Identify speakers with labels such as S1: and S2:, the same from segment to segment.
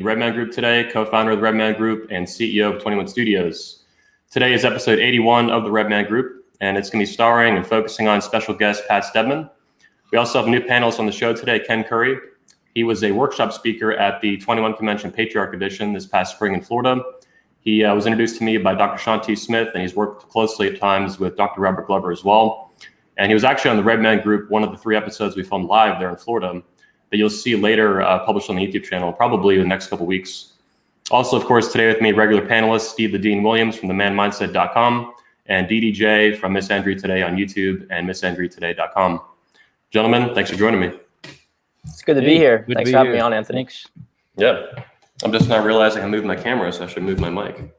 S1: Red Man Group today, co-founder of the Red Man Group and CEO of 21 Studios. Today is episode 81 of the Red Man Group, and it's going to be starring and focusing on special guest Pat Stedman. We also have a new panelist on the show today, Ken Curry. He was a workshop speaker at the 21 Convention Patriarch Edition this past spring in Florida. He was introduced to me by Dr. Sean T. Smith, and he's worked closely at times with Dr. Robert Glover as well. And he was actually on the Red Man Group, one of the 3 episodes we filmed live there in Florida that you'll see later published on the YouTube channel, probably in the next couple of weeks. Also, of course, today with me, regular panelists, Steve the Dean Williams from themanmindset.com and DDJ from Miss Andrew Today on YouTube and missandrewtoday.com. Gentlemen, thanks for joining me.
S2: It's good to be here. Thanks for having me on, Anthony.
S3: Thanks.
S1: Yeah, I'm just not realizing I moved my camera, so I should move my mic.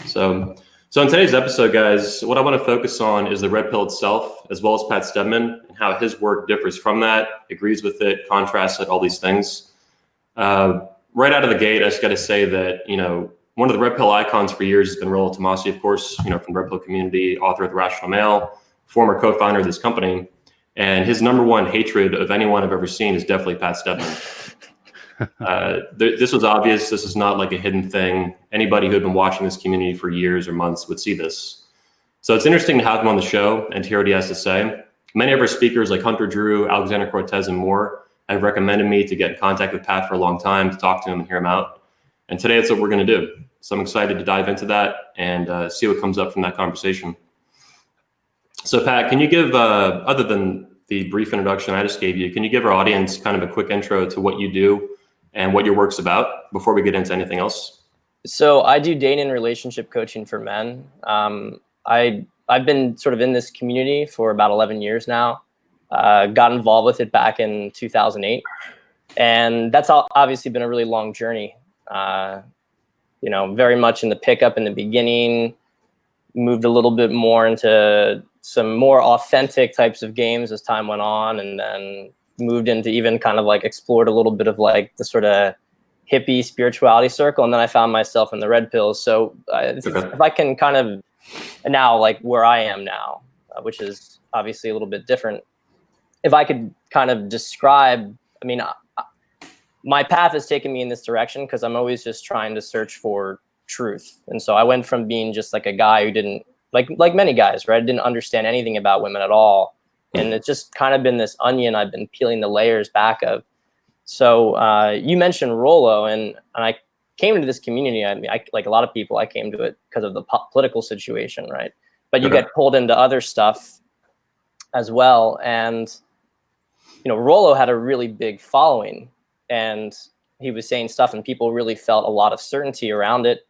S1: So in today's episode, guys, what I want to focus on is the red pill itself, as well as Pat Stedman and how his work differs from that, agrees with it, contrasts it, all these things. Right out of the gate, I just got to say that, one of the red pill icons for years has been Rollo Tomassi, of course, from the red pill community, author of The Rational Male, former co-founder of this company. And his number one hatred of anyone I've ever seen is definitely Pat Stedman. This was obvious. This is not like a hidden thing. Anybody who had been watching this community for years or months would see this. So it's interesting to have him on the show and to hear what he has to say. Many of our speakers like Hunter Drew, Alexander Cortez, and more have recommended me to get in contact with Pat for a long time to talk to him and hear him out. And today that's what we're going to do. So I'm excited to dive into that and see what comes up from that conversation. So Pat, can you give, other than the brief introduction I just gave you, can you give our audience kind of a quick intro to what you do and what your work's about before we get into anything else?
S2: So I do dating and relationship coaching for men. I've been sort of in this community for about 11 years now. Got involved with it back in 2008. And that's obviously been a really long journey. Very much in the pickup in the beginning, moved a little bit more into some more authentic types of games as time went on, and then moved into even kind of like explored a little bit of like the sort of hippie spirituality circle. And then I found myself in the red pills. So if I can kind of now, like where I am now, which is obviously a little bit different, if I could kind of describe, my path has taken me in this direction because I'm always just trying to search for truth. And so I went from being just like a guy who didn't, like many guys, right? Didn't understand anything about women at all. And it's just kind of been this onion I've been peeling the layers back of. So you mentioned Rollo, and I came into this community. I like a lot of people, I came to it because of the political situation, right? But you get pulled into other stuff as well. And, Rollo had a really big following, and he was saying stuff and people really felt a lot of certainty around it.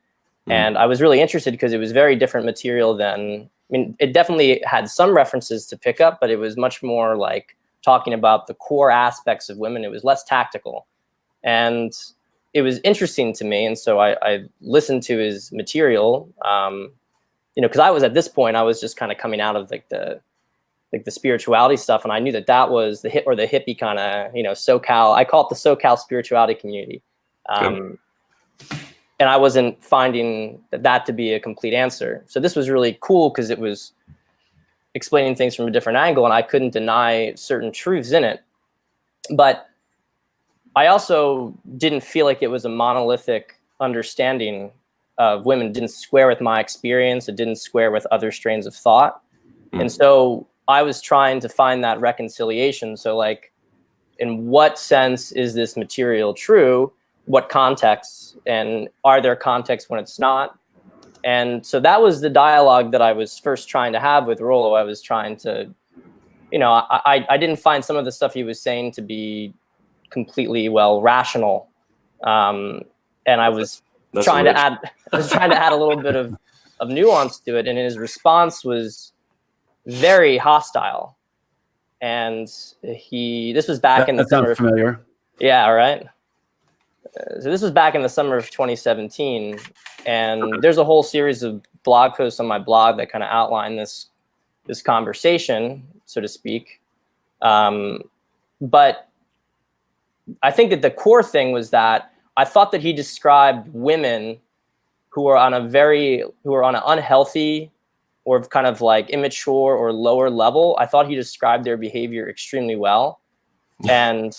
S2: And I was really interested because it was very different material than, it definitely had some references to pickup, but it was much more like talking about the core aspects of women. It was less tactical. And it was interesting to me. And so I listened to his material, because I was at this point, I was just kind of coming out of like the spirituality stuff. And I knew that was the hippie kind of, SoCal, I call it the SoCal spirituality community. And I wasn't finding that to be a complete answer. So this was really cool because it was explaining things from a different angle, and I couldn't deny certain truths in it. But I also didn't feel like it was a monolithic understanding of women. It didn't square with my experience. It didn't square with other strains of thought. And so I was trying to find that reconciliation. So like, in what sense is this material true? What contexts, and are there contexts when it's not? And so that was the dialogue that I was first trying to have with Rollo. I was trying to, I didn't find some of the stuff he was saying to be completely rational. And I was trying to add a little bit of nuance to it. And his response was very hostile. And this was back in the summer.
S3: That sounds familiar.
S2: Yeah, right. So this was back in the summer of 2017, and there's a whole series of blog posts on my blog that kind of outline this conversation, so to speak. But I think that the core thing was that I thought that he described women who are on an unhealthy or kind of like immature or lower level. I thought he described their behavior extremely well, and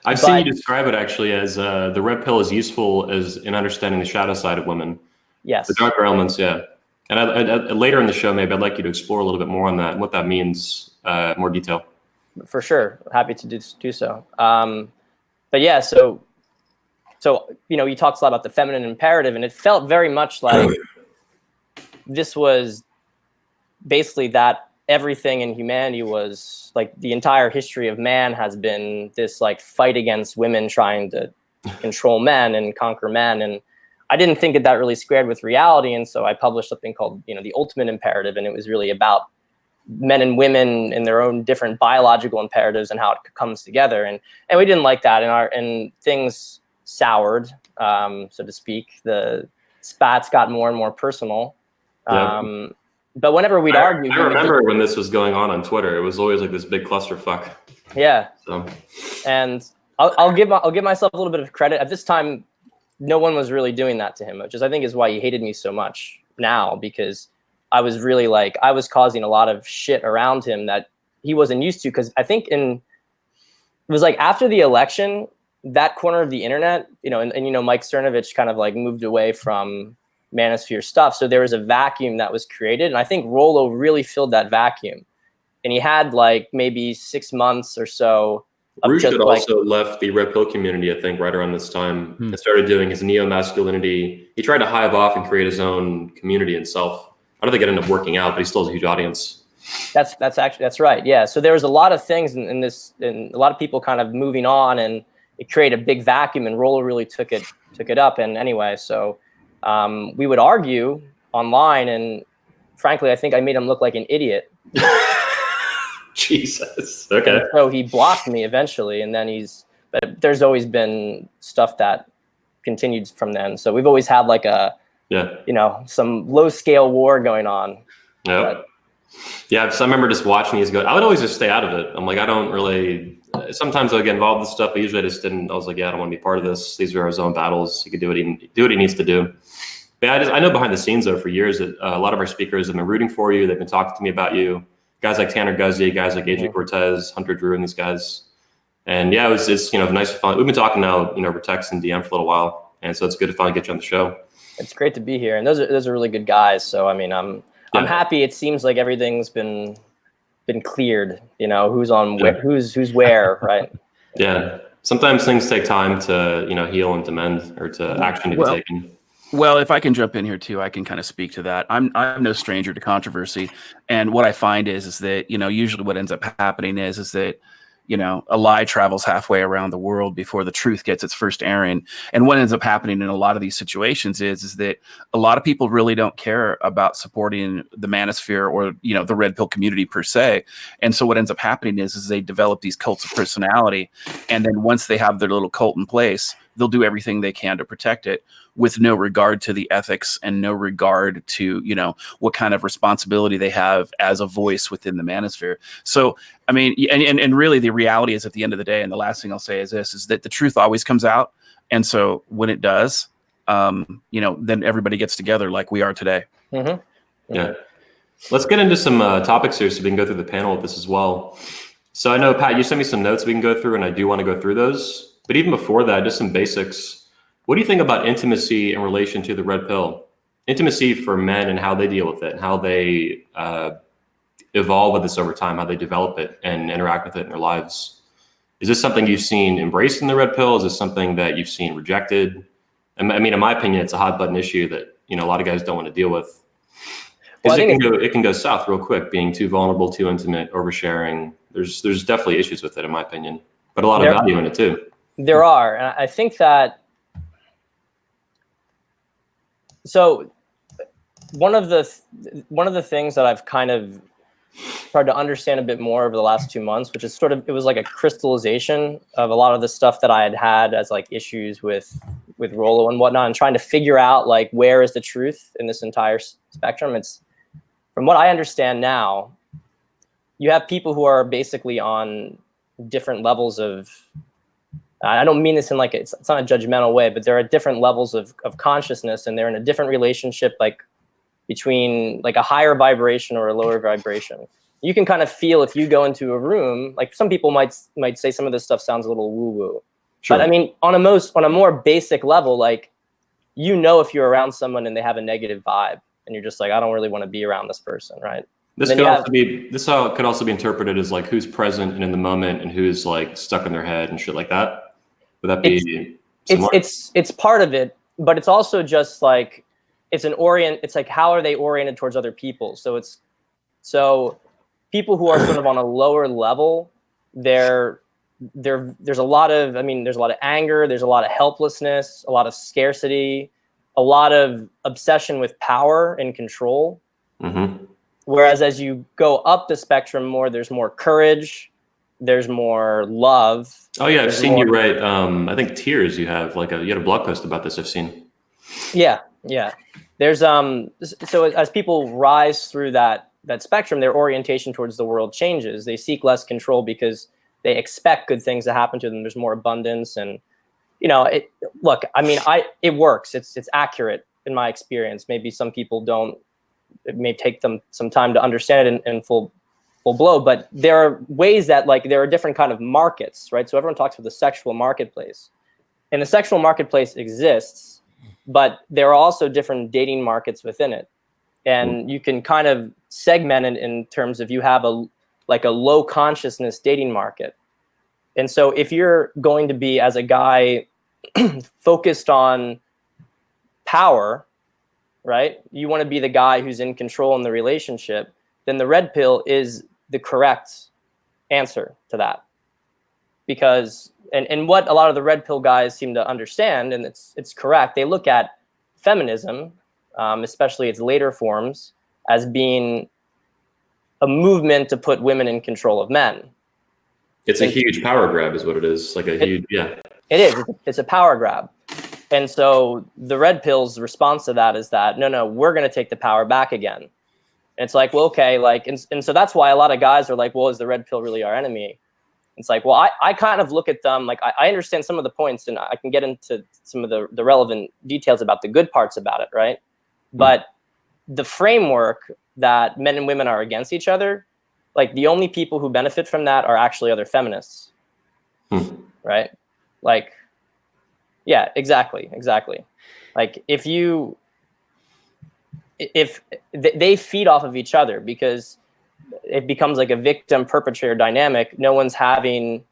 S1: I've seen you describe it actually as the red pill is useful as in understanding the shadow side of women.
S2: Yes.
S1: The darker elements, yeah. And I, later in the show, maybe I'd like you to explore a little bit more on that and what that means, more detail.
S2: For sure. Happy to do so. But yeah, so he talks a lot about the feminine imperative, and it felt very much like this was basically that everything in humanity was like the entire history of man has been this like fight against women trying to control men and conquer men. And I didn't think that really squared with reality. And so I published something called, the ultimate imperative. And it was really about men and women and their own different biological imperatives and how it comes together. And we didn't like that, and things soured, so to speak. The spats got more and more personal.
S1: Yep.
S2: But whenever we'd argue,
S1: I remember when this was going on Twitter, it was always like this big clusterfuck.
S2: Yeah.
S1: So.
S2: And I'll give myself a little bit of credit. At this time, no one was really doing that to him, which I think is why he hated me so much now, because I was really I was causing a lot of shit around him that he wasn't used to. Because I think it was like after the election, that corner of the internet, and Mike Cernovich kind of moved away from manosphere stuff. So there was a vacuum that was created. And I think Rollo really filled that vacuum. And he had maybe 6 months or so.
S1: Rouge had also left the red pill community, I think, right around this time, and started doing his neo-masculinity. He tried to hive off and create his own community himself. I don't think it ended up working out, but he still has a huge audience.
S2: That's right. Yeah. So there was a lot of things in this, and a lot of people kind of moving on, and it created a big vacuum, and Rollo really took it up. And anyway, so we would argue online, and frankly, I think I made him look like an idiot.
S1: Jesus. Okay.
S2: And so he blocked me eventually, and then but there's always been stuff that continued from then. So we've always had some low scale war going on.
S1: Yeah. Yeah. So I remember just watching these go. I would always just stay out of it. I'm like, I don't really, sometimes I'll get involved in stuff, but usually I just didn't. I was like, yeah, I don't want to be part of this. These are his own battles. He could do what he needs to do. But yeah, I know behind the scenes though, for years that a lot of our speakers have been rooting for you. They've been talking to me about you. Guys like Tanner Guzzi, guys like AJ Cortez, Hunter Drew, and these guys. And yeah, it's nice to finally, we've been talking now, over text and DM for a little while. And so it's good to finally get you on the show. It's
S2: great to be here. And those are really good guys. So, I mean, I'm happy. It seems like everything's been cleared, who's on who's where, right?
S1: Yeah. Sometimes things take time to, heal and to mend, or to action to be taken.
S3: Well, if I can jump in here too, I can kind of speak to that. I'm no stranger to controversy, and what I find is that usually what ends up happening is that a lie travels halfway around the world before the truth gets its first airing. And what ends up happening in a lot of these situations is that a lot of people really don't care about supporting the manosphere or the red pill community per se. And so what ends up happening is they develop these cults of personality, and then once they have their little cult in place, they'll do everything they can to protect it, with no regard to the ethics and no regard to, what kind of responsibility they have as a voice within the manosphere. So, I mean, and really the reality is, at the end of the day, and the last thing I'll say is this, is that the truth always comes out. And so when it does, then everybody gets together like we are today.
S2: Mm-hmm.
S1: Yeah. Let's get into some topics here so we can go through the panel with this as well. So I know, Pat, you sent me some notes we can go through, and I do want to go through those. But even before that, just some basics. What do you think about intimacy in relation to the red pill? Intimacy for men and how they deal with it, and how they evolve with this over time, how they develop it and interact with it in their lives. Is this something you've seen embraced in the red pill? Is this something that you've seen rejected? I mean, in my opinion, it's a hot button issue that a lot of guys don't want to deal with. Because it can go south real quick, being too vulnerable, too intimate, oversharing. There's definitely issues with it, in my opinion, but a lot of value in it too.
S2: There are, and I think that. So one of the things that I've kind of tried to understand a bit more over the last 2 months, which is it was like a crystallization of a lot of the stuff that I had as issues with Rollo and whatnot, and trying to figure out where is the truth in this entire spectrum. It's, from what I understand now, you have people who are basically on different levels of, I don't mean this in it's not a judgmental way, but there are different levels of consciousness, and they're in a different relationship, between a higher vibration or a lower vibration. You can kind of feel if you go into a room, some people might say some of this stuff sounds a little woo-woo,
S1: Sure.
S2: But I mean, on a more basic level, like, you know, if you're around someone and they have a negative vibe and you're just like, I don't really want to be around this person, right?
S1: This could also be interpreted as like who's present and in the moment and who's like stuck in their head and shit like that. Would that be similar?
S2: It's part of it, but it's also just like it's like how are they oriented towards other people? So people who are sort of on a lower level, there's a lot of anger, there's a lot of helplessness, a lot of scarcity, a lot of obsession with power and control.
S1: Mm-hmm.
S2: Whereas as you go up the spectrum more, there's more courage, there's more love.
S1: Oh yeah, I've seen you write. I think Tears. You had a blog post about this. I've seen.
S2: Yeah. There's so as people rise through that spectrum, their orientation towards the world changes. They seek less control because they expect good things to happen to them. There's more abundance, and it works. It's accurate in my experience. Maybe some people don't. It may take them some time to understand it in full blow, but there are ways that there are different kind of markets, right? So everyone talks about the sexual marketplace, and the sexual marketplace exists, but there are also different dating markets within it, and you can kind of segment it in terms of you have a low consciousness dating market. And so if you're going to be, as a guy, focused on power, right? You want to be the guy who's in control in the relationship, then the red pill is the correct answer to that. Because, and what a lot of the red pill guys seem to understand, and it's correct, they look at feminism, especially its later forms, as being a movement to put women in control of men.
S1: It's a huge power grab is what it is. It
S2: is. It's a power grab. And so the red pill's response to that is that, no, we're going to take the power back again. And it's like, well, okay. And so that's why a lot of guys are like, well, is the red pill really our enemy? It's like, well, I kind of look at them, I understand some of the points, and I can get into some of the relevant details about the good parts about it, right? But the framework that men and women are against each other, the only people who benefit from that are actually other feminists, right? Yeah, exactly. If they feed off of each other, because it becomes like a victim perpetrator dynamic. No one's having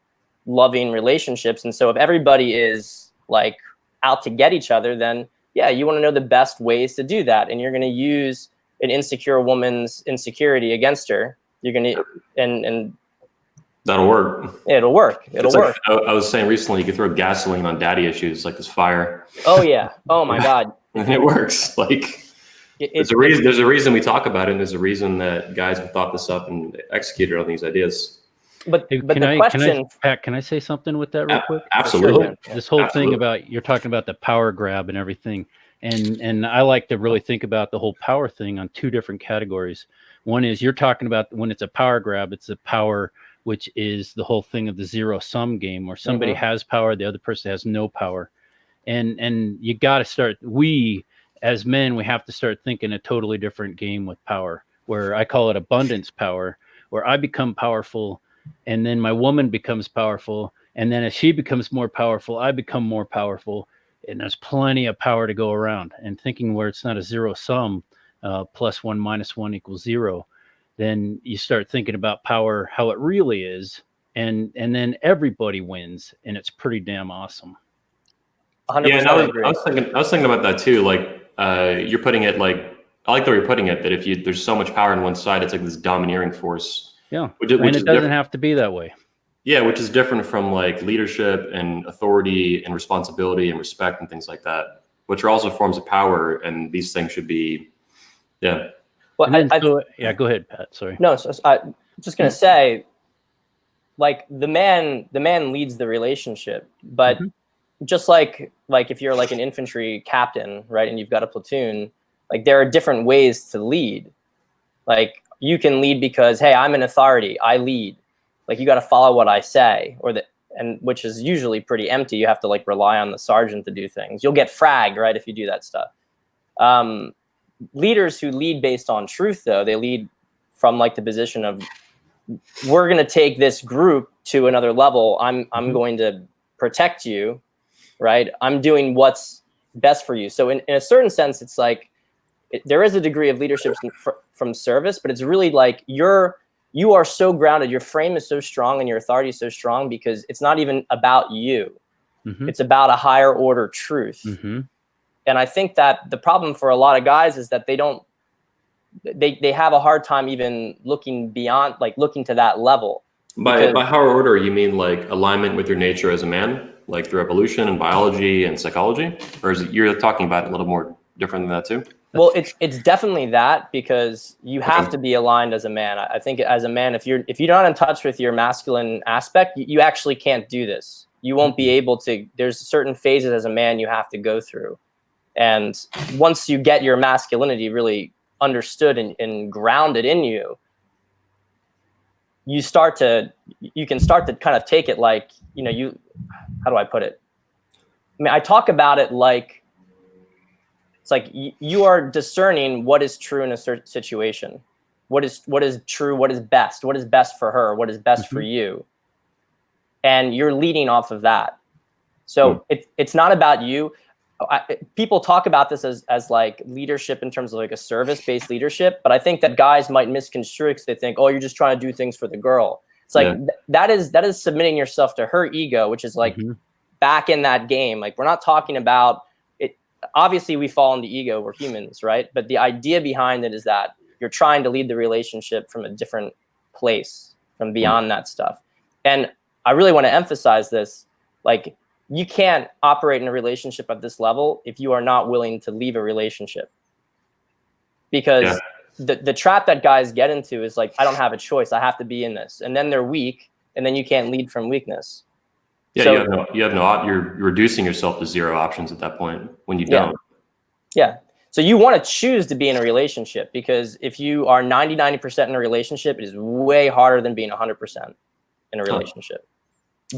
S2: loving relationships. And so if everybody is out to get each other, then yeah, you want to know the best ways to do that. And you're going to use an insecure woman's insecurity against her. You're going to, and
S1: that'll work.
S2: It'll work.
S1: I was saying recently, you could throw gasoline on daddy issues, like this fire.
S2: Oh yeah. Oh my God.
S1: And it works. There's a reason we talk about it, and there's a reason that guys have thought this up and executed on these ideas.
S2: But the question,
S4: Pat, can I say something with that real quick?
S1: Absolutely.
S4: This whole thing about, you're talking about the power grab and everything. And I like to really think about the whole power thing on two different categories. One is, you're talking about when it's a power grab, it's a power, which is the whole thing of the zero sum game, where somebody has power, the other person has no power. And you got to start, as men, we have to start thinking a totally different game with power, where I call it abundance power, where I become powerful, and then my woman becomes powerful. And then as she becomes more powerful, I become more powerful. And there's plenty of power to go around. And thinking where it's not a zero sum, +1 - 1 = 0, then you start thinking about power, how it really is. And then everybody wins, and it's pretty damn awesome.
S2: 100%
S1: yeah, and I was thinking about that too. You're putting it I like the way you're putting it, that there's so much power on one side, it's like this domineering force.
S4: Yeah,
S1: which
S4: it doesn't have to be that way.
S1: Yeah, which is different from leadership and authority and responsibility and respect and things like that, which are also forms of power. And these things should be, yeah.
S2: Well,
S4: go ahead, Pat. Sorry.
S2: No, so I'm just gonna say, the man leads the relationship, but just like if you're an infantry captain, right, and you've got a platoon, there are different ways to lead. You can lead because, hey, I'm an authority, I lead. You got to follow what I say, and which is usually pretty empty. You have to rely on the sergeant to do things. You'll get fragged, right, if you do that stuff. Leaders who lead based on truth, though, they lead from the position of, we're going to take this group to another level. I'm going to protect you, right? I'm doing what's best for you. So in a certain sense, it's like there is a degree of leadership from service, but it's really like you are so grounded, your frame is so strong and your authority is so strong because it's not even about you.
S4: Mm-hmm.
S2: It's about a higher order truth.
S4: Mm-hmm.
S2: And I think that the problem for a lot of guys is that they have a hard time even looking beyond, like looking to that level.
S1: By higher order, you mean like alignment with your nature as a man, like through evolution and biology and psychology? Or is it, you're talking about it a little more different than that too?
S2: Well, it's definitely that, because you have to be aligned as a man. I think as a man, if you're not in touch with your masculine aspect, you actually can't do this. You won't be able to. There's certain phases as a man you have to go through. And once you get your masculinity really understood and grounded in you, you can start to kind of take it like, how do I put it? I mean, I talk about it like, it's like you are discerning what is true in a certain situation. What is true, what is best for her, what is best for you. And you're leading off of that. So it's not about you. People talk about this as like leadership in terms of like a service-based leadership, but I think that guys might misconstrue because they think, oh, you're just trying to do things for the girl. It's like that is submitting yourself to her ego, which is like back in that game. Like, we're not talking about it. Obviously, we fall into ego. We're humans, right? But the idea behind it is that you're trying to lead the relationship from a different place, from beyond that stuff. And I really want to emphasize this, like, you can't operate in a relationship at this level if you are not willing to leave a relationship. Because the trap that guys get into is like, I don't have a choice. I have to be in this. And then they're weak, and then you can't lead from weakness.
S1: Yeah,
S2: so,
S1: you're reducing yourself to zero options at that point when you don't.
S2: Yeah. So you want to choose to be in a relationship, because if you are 90% in a relationship, it is way harder than being 100% in a relationship.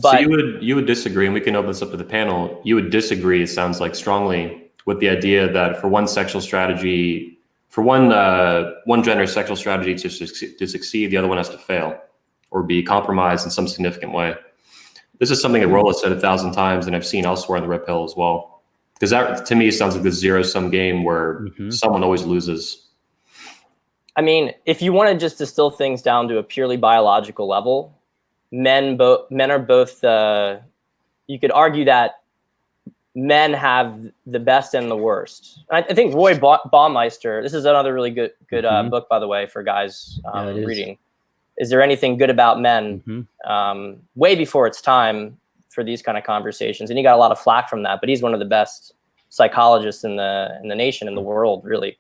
S2: But
S1: so you would disagree, and we can open this up to the panel. You would disagree, it sounds like, strongly with the idea that for one sexual strategy, for one gender sexual strategy to succeed, the other one has to fail or be compromised in some significant way. This is something that Rolla said 1,000 times, and I've seen elsewhere on the Red Pill as well. Because that, to me, sounds like this zero-sum game where someone always loses.
S2: I mean, if you want to just distill things down to a purely biological level, men are both. You could argue that men have the best and the worst. I think Roy Baumeister. This is another really good book, by the way, for guys reading. Is there anything good about men? Way before its time for these kind of conversations, and he got a lot of flack from that. But he's one of the best psychologists in the nation, in the world, really.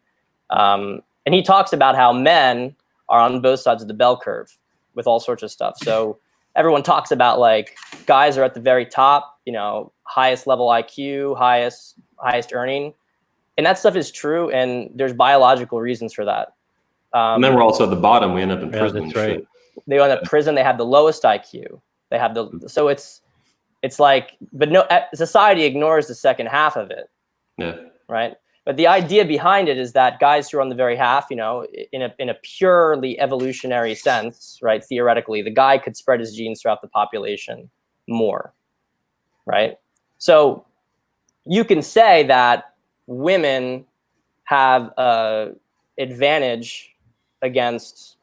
S2: And he talks about how men are on both sides of the bell curve with all sorts of stuff. So everyone talks about like guys are at the very top, highest level IQ, highest earning, and that stuff is true. And there's biological reasons for that.
S1: And then we're also at the bottom. We end up in prison.
S4: That's right.
S2: They end up in prison. They have the lowest IQ. They have so it's like, but no, society ignores the second half of it.
S1: Yeah.
S2: Right. But the idea behind it is that guys who are on the very half, in a purely evolutionary sense, right? Theoretically, the guy could spread his genes throughout the population more. Right. So you can say that women have advantage against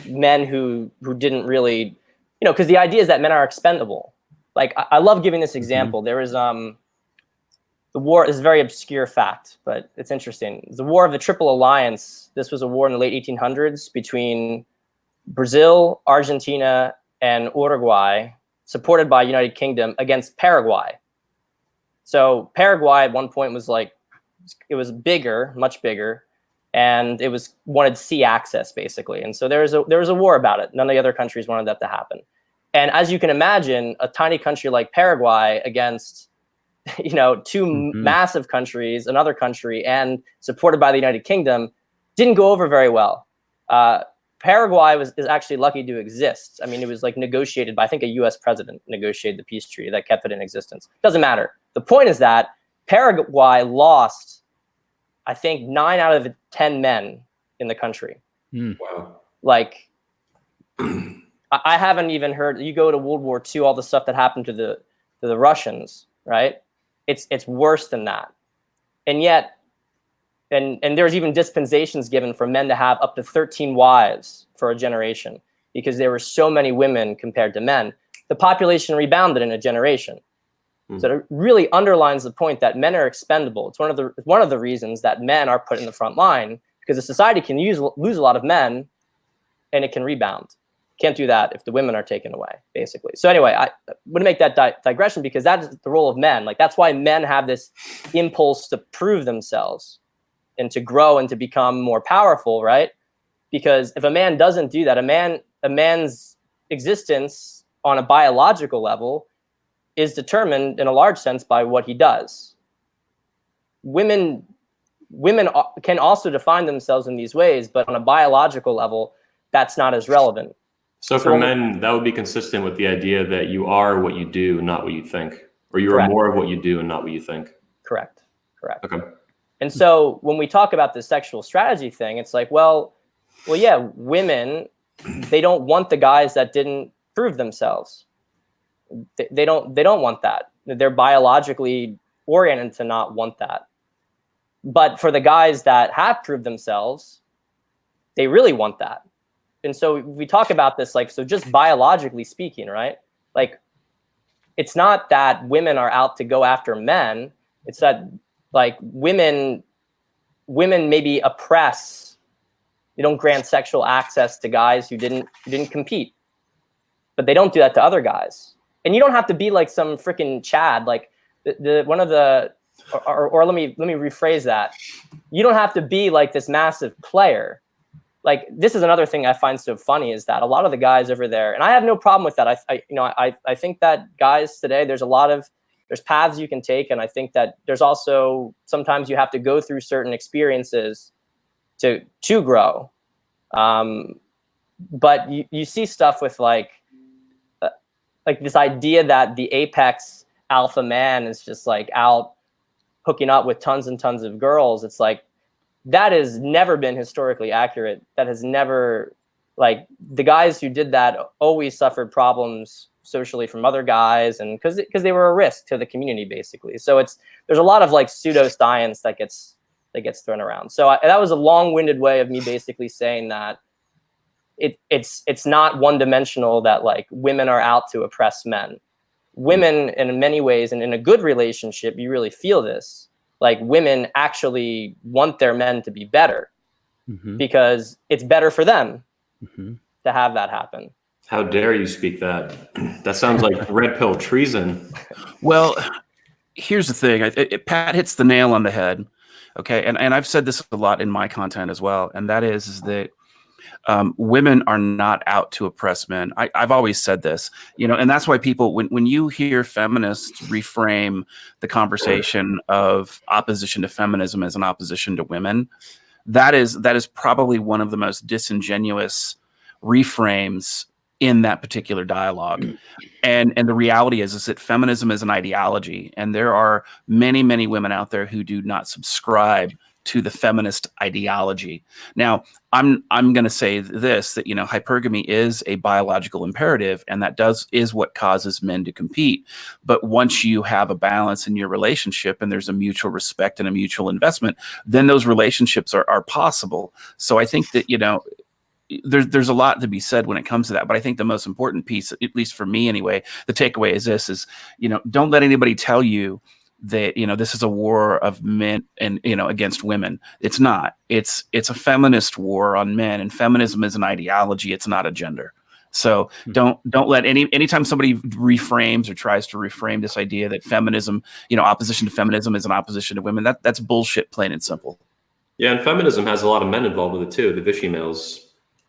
S2: men who didn't really, because the idea is that men are expendable. Like, I love giving this example. There was the war is a very obscure fact, but it's interesting. The War of the Triple Alliance. This was a war in the late 1800s between Brazil, Argentina, and Uruguay, supported by United Kingdom, against Paraguay. So Paraguay at one point was like, it was bigger, much bigger, and it wanted sea access, basically. And so there was a war about it. None of the other countries wanted that to happen. And as you can imagine, a tiny country like Paraguay against two massive countries, another country, and supported by the United Kingdom, didn't go over very well. Paraguay is actually lucky to exist. I mean, it was like negotiated by, I think, a U.S. president negotiated the peace treaty that kept it in existence. Doesn't matter. The point is that Paraguay lost, I think, 9 out of 10 men in the country.
S1: Wow.
S2: Like, I haven't even heard. You go to World War II, all the stuff that happened to the Russians, right? It's worse than that. And yet, and there's even dispensations given for men to have up to 13 wives for a generation, because there were so many women compared to men. The population rebounded in a generation. So it really underlines the point that men are expendable. It's one of the reasons that men are put in the front line, because a society can lose a lot of men and it can rebound. Can't do that if the women are taken away, basically. So anyway, I want to make that digression, because that is the role of men. Like, that's why men have this impulse to prove themselves and to grow and to become more powerful, right? Because if a man doesn't do that, a man's existence on a biological level is determined in a large sense by what he does. Women can also define themselves in these ways, but on a biological level, that's not as relevant.
S1: So for men, that would be consistent with the idea that you are what you do, not what you think, or you are more of what you do and not what you think.
S2: Correct.
S1: Okay.
S2: And so when we talk about the sexual strategy thing, it's like, well, yeah, women, they don't want the guys that didn't prove themselves. They don't want that. They're biologically oriented to not want that. But for the guys that have proved themselves, they really want that. And so we talk about this, like, so just biologically speaking, right? Like, it's not that women are out to go after men. It's that, like, women maybe oppress. They don't grant sexual access to guys who didn't compete, but they don't do that to other guys. And you don't have to be like some freaking Chad, like or let me rephrase that. You don't have to be like this massive player. Like, this is another thing I find so funny, is that a lot of the guys over there, and I have no problem with that. I think that guys today, there's paths you can take, and I think that there's also sometimes you have to go through certain experiences to grow. But you see stuff with like this idea that the apex alpha man is just like out hooking up with tons and tons of girls. It's like, that has never been historically accurate. That has never, like, the guys who did that always suffered problems socially from other guys, and because they were a risk to the community, basically. So there's a lot of like pseudoscience that gets thrown around. So that was a long-winded way of me basically saying that it's not one-dimensional, that like women are out to oppress men. Women, in many ways, and in a good relationship, you really feel this. Like, women actually want their men to be better, because it's better for them to have that happen.
S1: How dare you speak that? That sounds like red pill treason.
S3: Well, here's the thing. Pat hits the nail on the head. Okay. And I've said this a lot in my content as well. And that is that women are not out to oppress men. I've always said this, and that's why people, when you hear feminists reframe the conversation of opposition to feminism as an opposition to women, that is probably one of the most disingenuous reframes in that particular dialogue. And the reality is that feminism is an ideology, and there are many, many women out there who do not subscribe to the feminist ideology. Now, I'm going to say this, that, hypergamy is a biological imperative, and that is what causes men to compete. But once you have a balance in your relationship and there's a mutual respect and a mutual investment, then those relationships are possible. So I think that, there's a lot to be said when it comes to that. But I think the most important piece, at least for me anyway, the takeaway is this, don't let anybody tell you that, this is a war of men and, against women. It's not. It's a feminist war on men, and feminism is an ideology. It's not a gender. So don't let anytime somebody reframes or tries to reframe this idea that feminism, opposition to feminism is an opposition to women. That's bullshit, plain and simple.
S1: Yeah, and feminism has a lot of men involved with it too. The Vichy males,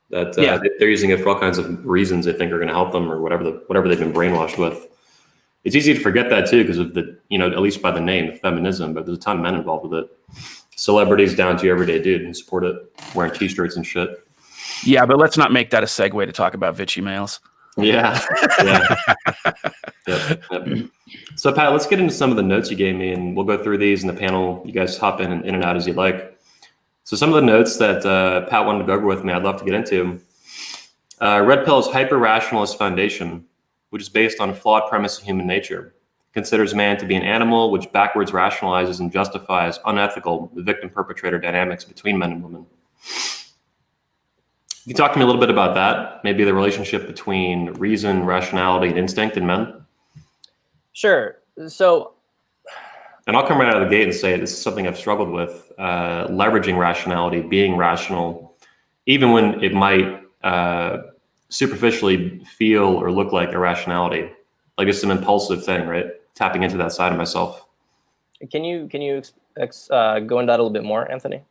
S1: that they're using it for all kinds of reasons they think are going to help them, or whatever they've been brainwashed with. It's easy to forget that too, because of the, at least by the name, feminism, but there's a ton of men involved with it. Celebrities down to your everyday dude who support it, wearing t-shirts and shit.
S3: Yeah, but let's not make that a segue to talk about Vichy males.
S1: Yeah. Yep. So Pat, let's get into some of the notes you gave me, and we'll go through these in the panel. You guys hop in and out as you like. So some of the notes that Pat wanted to go over with me, I'd love to get into. Red Pill's hyper-rationalist foundation, which is based on a flawed premise of human nature. considers man to be an animal, which backwards rationalizes and justifies unethical victim-perpetrator dynamics between men and women. Can you talk to me a little bit about that? Maybe the relationship between reason, rationality, and instinct in men?
S2: Sure. So,
S1: and I'll come right out of the gate and say this is something I've struggled with, leveraging rationality, being rational, even when it might superficially feel or look like irrationality. Like it's an impulsive thing, right? Tapping into that side of myself.
S2: Can you go into that a little bit more, Anthony?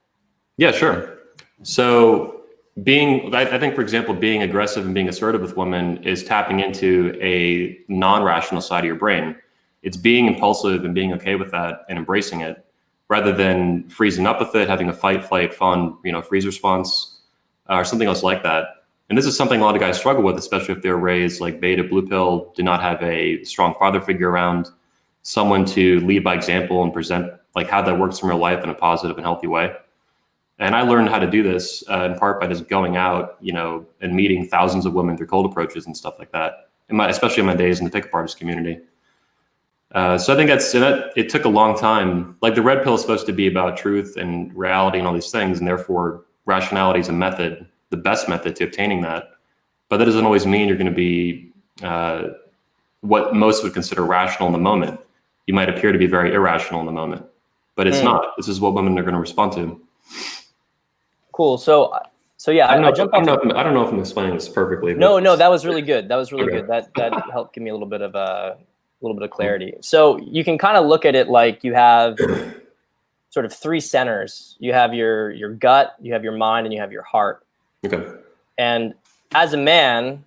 S1: Yeah, sure. So I think, for example, being aggressive and being assertive with women is tapping into a non-rational side of your brain. It's being impulsive and being okay with that and embracing it, rather than freezing up with it, having a fight, flight, fawn, freeze response, or something else like that. And this is something a lot of guys struggle with, especially if they're raised like beta, blue pill, did not have a strong father figure around, someone to lead by example and present like how that works in real life in a positive and healthy way. And I learned how to do this in part by just going out, and meeting thousands of women through cold approaches and stuff like that, especially in my days in the pickup artist community. So I think it took a long time. Like the red pill is supposed to be about truth and reality and all these things, and therefore rationality is a method, the best method to obtaining that. But that doesn't always mean you're going to be what most would consider rational in the moment. You might appear to be very irrational in the moment, but it's not. This is what women are going to respond to.
S2: Cool. So yeah, I don't
S1: know if I'm explaining this perfectly.
S2: No, that was really good. That was really good. That helped give me a little bit of clarity. So you can kind of look at it like you have sort of three centers. You have your gut, you have your mind, and you have your heart.
S1: Okay.
S2: And as a man,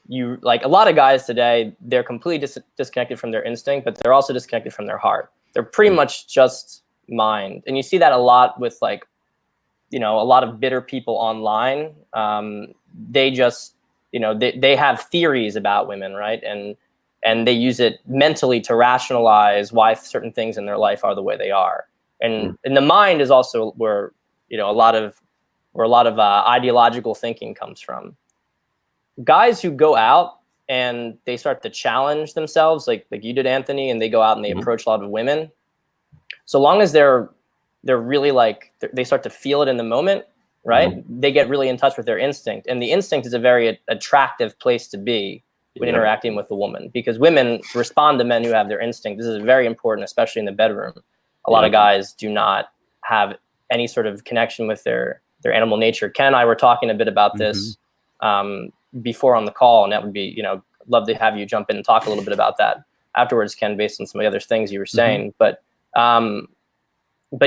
S2: you like a lot of guys today, they're completely disconnected from their instinct, but they're also disconnected from their heart. They're pretty much just mind. And you see that a lot with like, a lot of bitter people online. They just, they have theories about women, right? And they use it mentally to rationalize why certain things in their life are the way they are. And the mind is also where, a lot of ideological thinking comes from. Guys who go out and they start to challenge themselves, like you did, Anthony, and they go out and they approach a lot of women. So long as they're really like, they start to feel it in the moment, right? They get really in touch with their instinct. And the instinct is a very attractive place to be when interacting with a woman, because women respond to men who have their instinct. This is very important, especially in the bedroom. A lot of guys do not have any sort of connection with their animal nature. Ken and I were talking a bit about this before on the call, and that would be, love to have you jump in and talk a little bit about that afterwards, Ken, based on some of the other things you were saying. But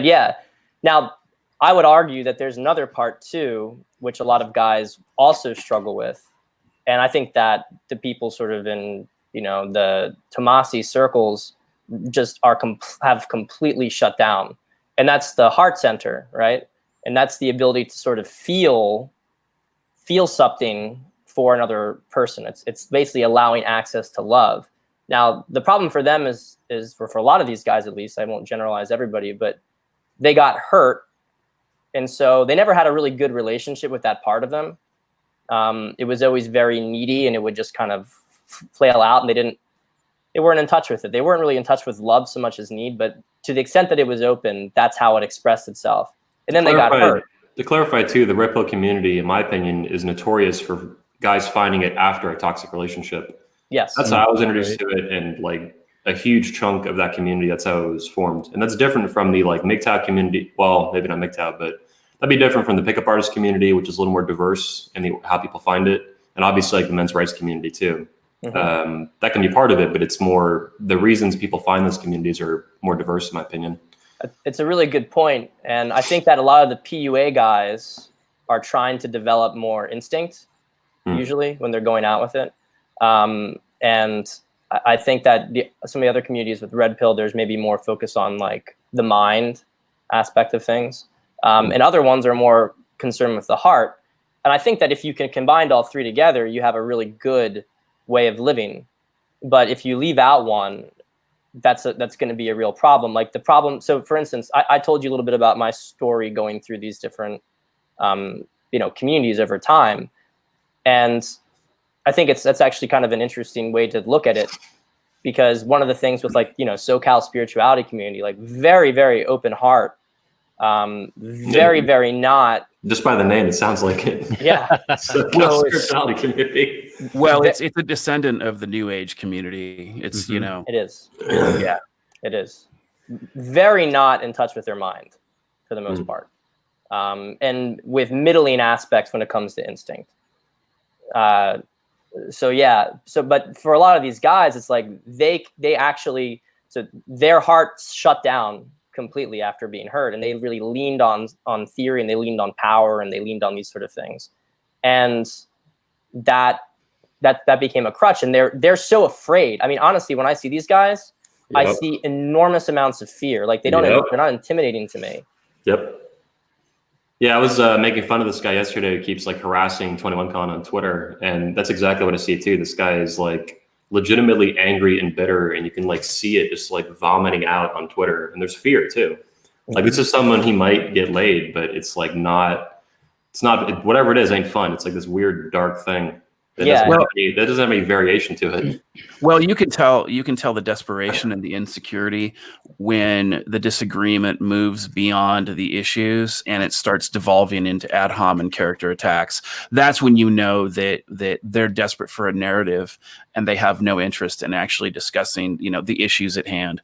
S2: yeah, now I would argue that there's another part too, which a lot of guys also struggle with. And I think that the people sort of in, the Tomasi circles just have completely shut down. And that's the heart center, right? And that's the ability to sort of feel something for another person. It's basically allowing access to love. Now, the problem for them is for a lot of these guys, at least, I won't generalize everybody, but they got hurt. And so they never had a really good relationship with that part of them. It was always very needy, and it would just kind of flail out, and they weren't in touch with it. They weren't really in touch with love so much as need, but to the extent that it was open, that's how it expressed itself. And then they got hurt.
S1: To clarify too, the red pill community, in my opinion, is notorious for guys finding it after a toxic relationship.
S2: Yes.
S1: That's how I was introduced to it, and like a huge chunk of that community, that's how it was formed. And that's different from the like MGTOW community. Well, maybe not MGTOW, but that'd be different from the pickup artist community, which is a little more diverse in how people find it. And obviously like the men's rights community too. That can be part of it, but it's more the reasons people find those communities are more diverse, in my opinion.
S2: It's a really good point. And I think that a lot of the PUA guys are trying to develop more instinct, usually when they're going out with it. And I think that some of the other communities with red pill, there's maybe more focus on like the mind aspect of things. And other ones are more concerned with the heart. And I think that if you can combine all three together, you have a really good way of living. But if you leave out one, that's going to be a real problem. Like the problem. So for instance, I told you a little bit about my story going through these different, communities over time. And I think that's actually kind of an interesting way to look at it. because one of the things with like, SoCal spirituality community, like very, very open heart, very not.
S1: Just by the name, it sounds like it.
S2: Yeah.
S1: SoCal spirituality community.
S3: Well, it's a descendant of the New Age community. It's,
S2: It is.
S3: Yeah.
S2: It is. Very not in touch with their mind for the most part. And with middling aspects when it comes to instinct. But for a lot of these guys, it's like they actually, so their hearts shut down completely after being hurt, and they really leaned on theory, and they leaned on power, and they leaned on these sort of things, and that became a crutch, and they're so afraid. I mean, honestly, when I see these guys, I see enormous amounts of fear. Like they're not intimidating to me.
S1: Yep. Yeah, I was making fun of this guy yesterday who keeps like harassing 21Con on Twitter, and that's exactly what I see too. This guy is like legitimately angry and bitter, and you can like see it just like vomiting out on Twitter, and there's fear too. Like this is someone he might get laid, but it's like it's not whatever it is ain't fun. It's like this weird dark thing that doesn't have any variation to it.
S3: Well, you can tell the desperation and the insecurity when the disagreement moves beyond the issues and it starts devolving into ad hominem character attacks. That's when you know that they're desperate for a narrative and they have no interest in actually discussing, the issues at hand.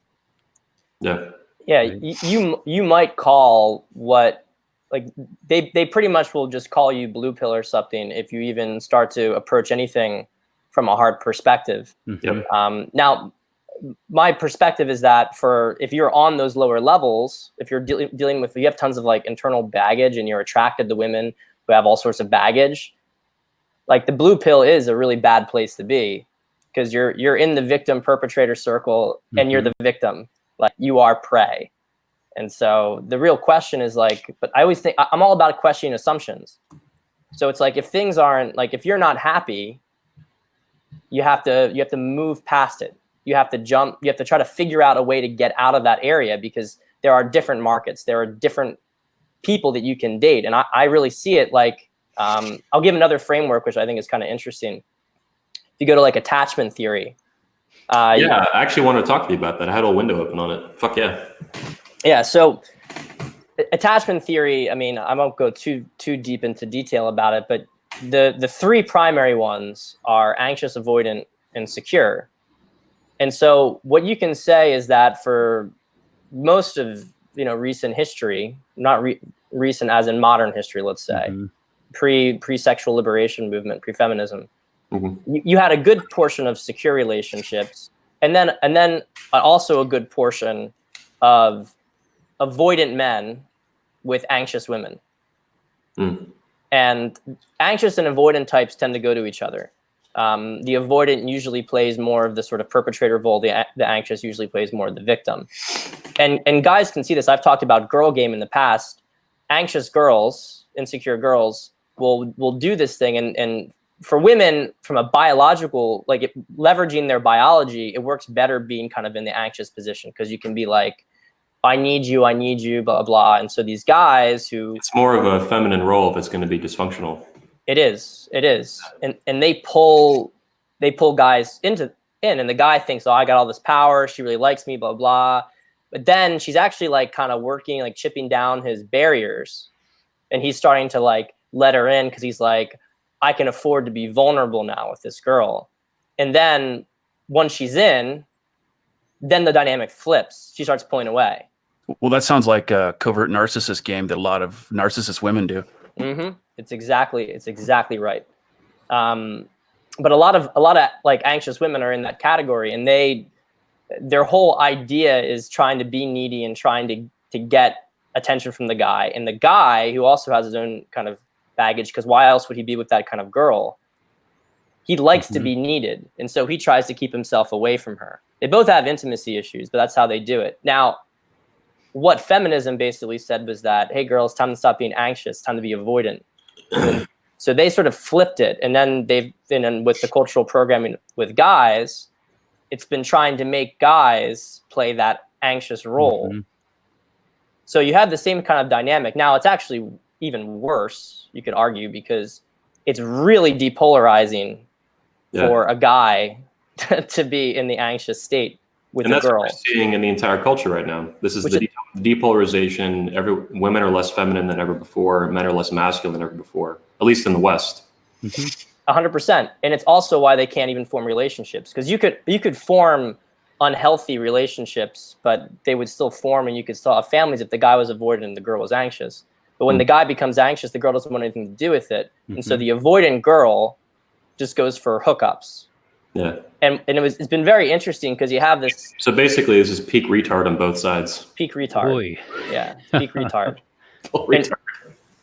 S1: Yeah.
S2: Yeah, you might call what, like they pretty much will just call you blue pill or something if you even start to approach anything from a heart perspective. Now, my perspective is that if you're on those lower levels, if you're dealing with, you have tons of like internal baggage and you're attracted to women who have all sorts of baggage, like the blue pill is a really bad place to be, because you're in the victim perpetrator circle and you're the victim, like you are prey. And so the real question is like, but I always think I'm all about questioning assumptions. So it's like, if things aren't like, if you're not happy, you have to move past it. You have to jump. You have to try to figure out a way to get out of that area, because there are different markets. There are different people that you can date. And I really see it like, I'll give another framework, which I think is kind of interesting. If you go to like attachment theory.
S1: I actually wanted to talk to you about that. I had a window open on it. Fuck yeah.
S2: Yeah. So attachment theory, I mean, I won't go too deep into detail about it, but the three primary ones are anxious, avoidant, and secure. And so what you can say is that for most of, recent history, not recent as in modern history, let's say, pre-sexual liberation movement, pre-feminism, you had a good portion of secure relationships, and then also a good portion of avoidant men with anxious women. And anxious and avoidant types tend to go to each other. The avoidant usually plays more of the sort of perpetrator role. The anxious usually plays more of the victim. And guys can see this. I've talked about girl game in the past. Anxious girls, insecure girls will do this thing. And for women, from a biological, like leveraging their biology, it works better being kind of in the anxious position, because you can be like, I need you, blah, blah. And so these guys who...
S1: It's more of a feminine role if it's going to be dysfunctional.
S2: It is. And they pull guys in, and the guy thinks, oh, I got all this power. She really likes me, blah, blah. But then she's actually like kind of working, like chipping down his barriers. And he's starting to like let her in, because he's like, I can afford to be vulnerable now with this girl. And then once she's in, then the dynamic flips. She starts pulling away.
S3: Well, that sounds like a covert narcissist game that a lot of narcissist women do.
S2: It's exactly right. But a lot of like anxious women are in that category, and their whole idea is trying to be needy and trying to get attention from the guy. And the guy, who also has his own kind of baggage, because why else would he be with that kind of girl? He likes to be needed, and so he tries to keep himself away from her. They both have intimacy issues, but that's how they do it. Now, what feminism basically said was that, hey, girls, time to stop being anxious, time to be avoidant. So they sort of flipped it, and then they've been with the cultural programming with guys, it's been trying to make guys play that anxious role. So you have the same kind of dynamic. Now it's actually even worse, you could argue, because it's really depolarizing for a guy to be in the anxious state with
S1: And
S2: a
S1: that's
S2: girl.
S1: what we're seeing in the entire culture right now. This is the depolarization. Women are less feminine than ever before. Men are less masculine than ever before, at least in the West.
S2: 100%. And it's also why they can't even form relationships, because you could form unhealthy relationships, but they would still form, and you could still have families if the guy was avoidant and the girl was anxious. But when the guy becomes anxious, the girl doesn't want anything to do with it. And so the avoidant girl just goes for hookups.
S1: Yeah.
S2: And it's been very interesting because you have this.
S1: So basically, this is peak retard on both sides.
S2: Peak retard.
S4: Boy.
S2: Yeah, peak retard.
S1: Retard.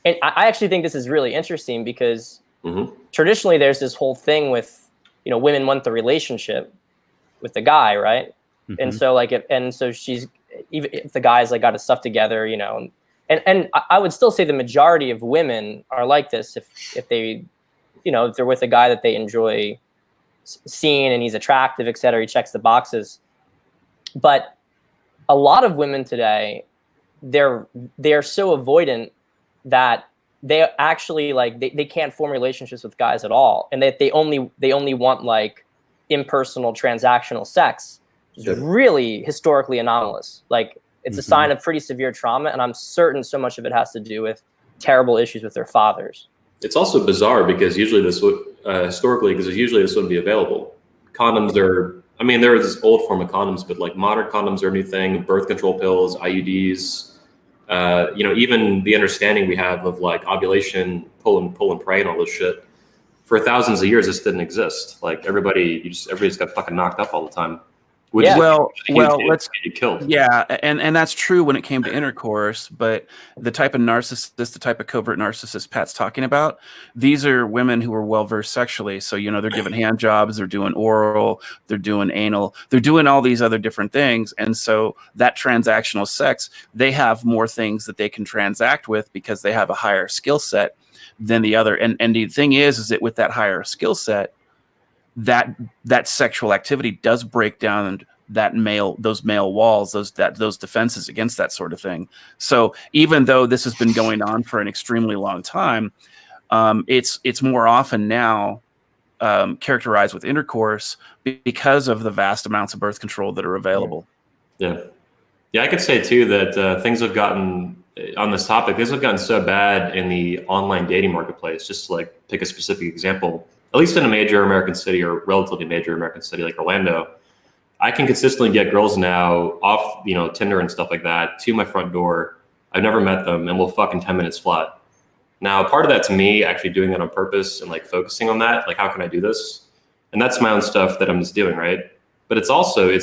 S2: And I actually think this is really interesting because
S1: Mm-hmm.
S2: traditionally there's this whole thing with, women want the relationship with the guy, right? And so she's, even if the guy's like got his stuff together, and I would still say the majority of women are like this if they, if they're with a guy that they enjoy seeing and he's attractive, et cetera, he checks the boxes. But a lot of women today, they're so avoidant that they actually they can't form relationships with guys at all, and that they only want like impersonal transactional sex, which is really historically anomalous. Like it's a sign of pretty severe trauma, and I'm certain so much of it has to do with terrible issues with their fathers.
S1: It's also bizarre because usually this would historically, because usually this wouldn't be available. Condoms are, there is this old form of condoms, but like modern condoms are a new thing. Birth control pills, IUDs. Even the understanding we have of like ovulation, pull and pray, and all this shit. For thousands of years, this didn't exist. Like everybody's got fucking knocked up all the time.
S3: Let's
S1: get killed.
S3: Yeah, and that's true when it came to intercourse. But the type of narcissist, the type of covert narcissist Pat's talking about, these are women who are well versed sexually. So they're giving hand jobs, they're doing oral, they're doing anal, they're doing all these other different things. And so that transactional sex, they have more things that they can transact with because they have a higher skill set than the other. And the thing is that with that higher skill set, that sexual activity does break down those male walls, those defenses against that sort of thing. So even though this has been going on for an extremely long time, it's more often now characterized with intercourse because of the vast amounts of birth control that are available.
S1: Yeah, I could say too that things have gotten on this topic. Things have gotten so bad in the online dating marketplace. Just to like pick a specific example. At least in a major American city or relatively major American city like Orlando, I can consistently get girls now off, Tinder and stuff like that to my front door. I've never met them, and we'll fuck in 10 minutes flat. Now, part of that to me actually doing that on purpose and like focusing on that, like how can I do this? And that's my own stuff that I'm just doing, right? But it's also,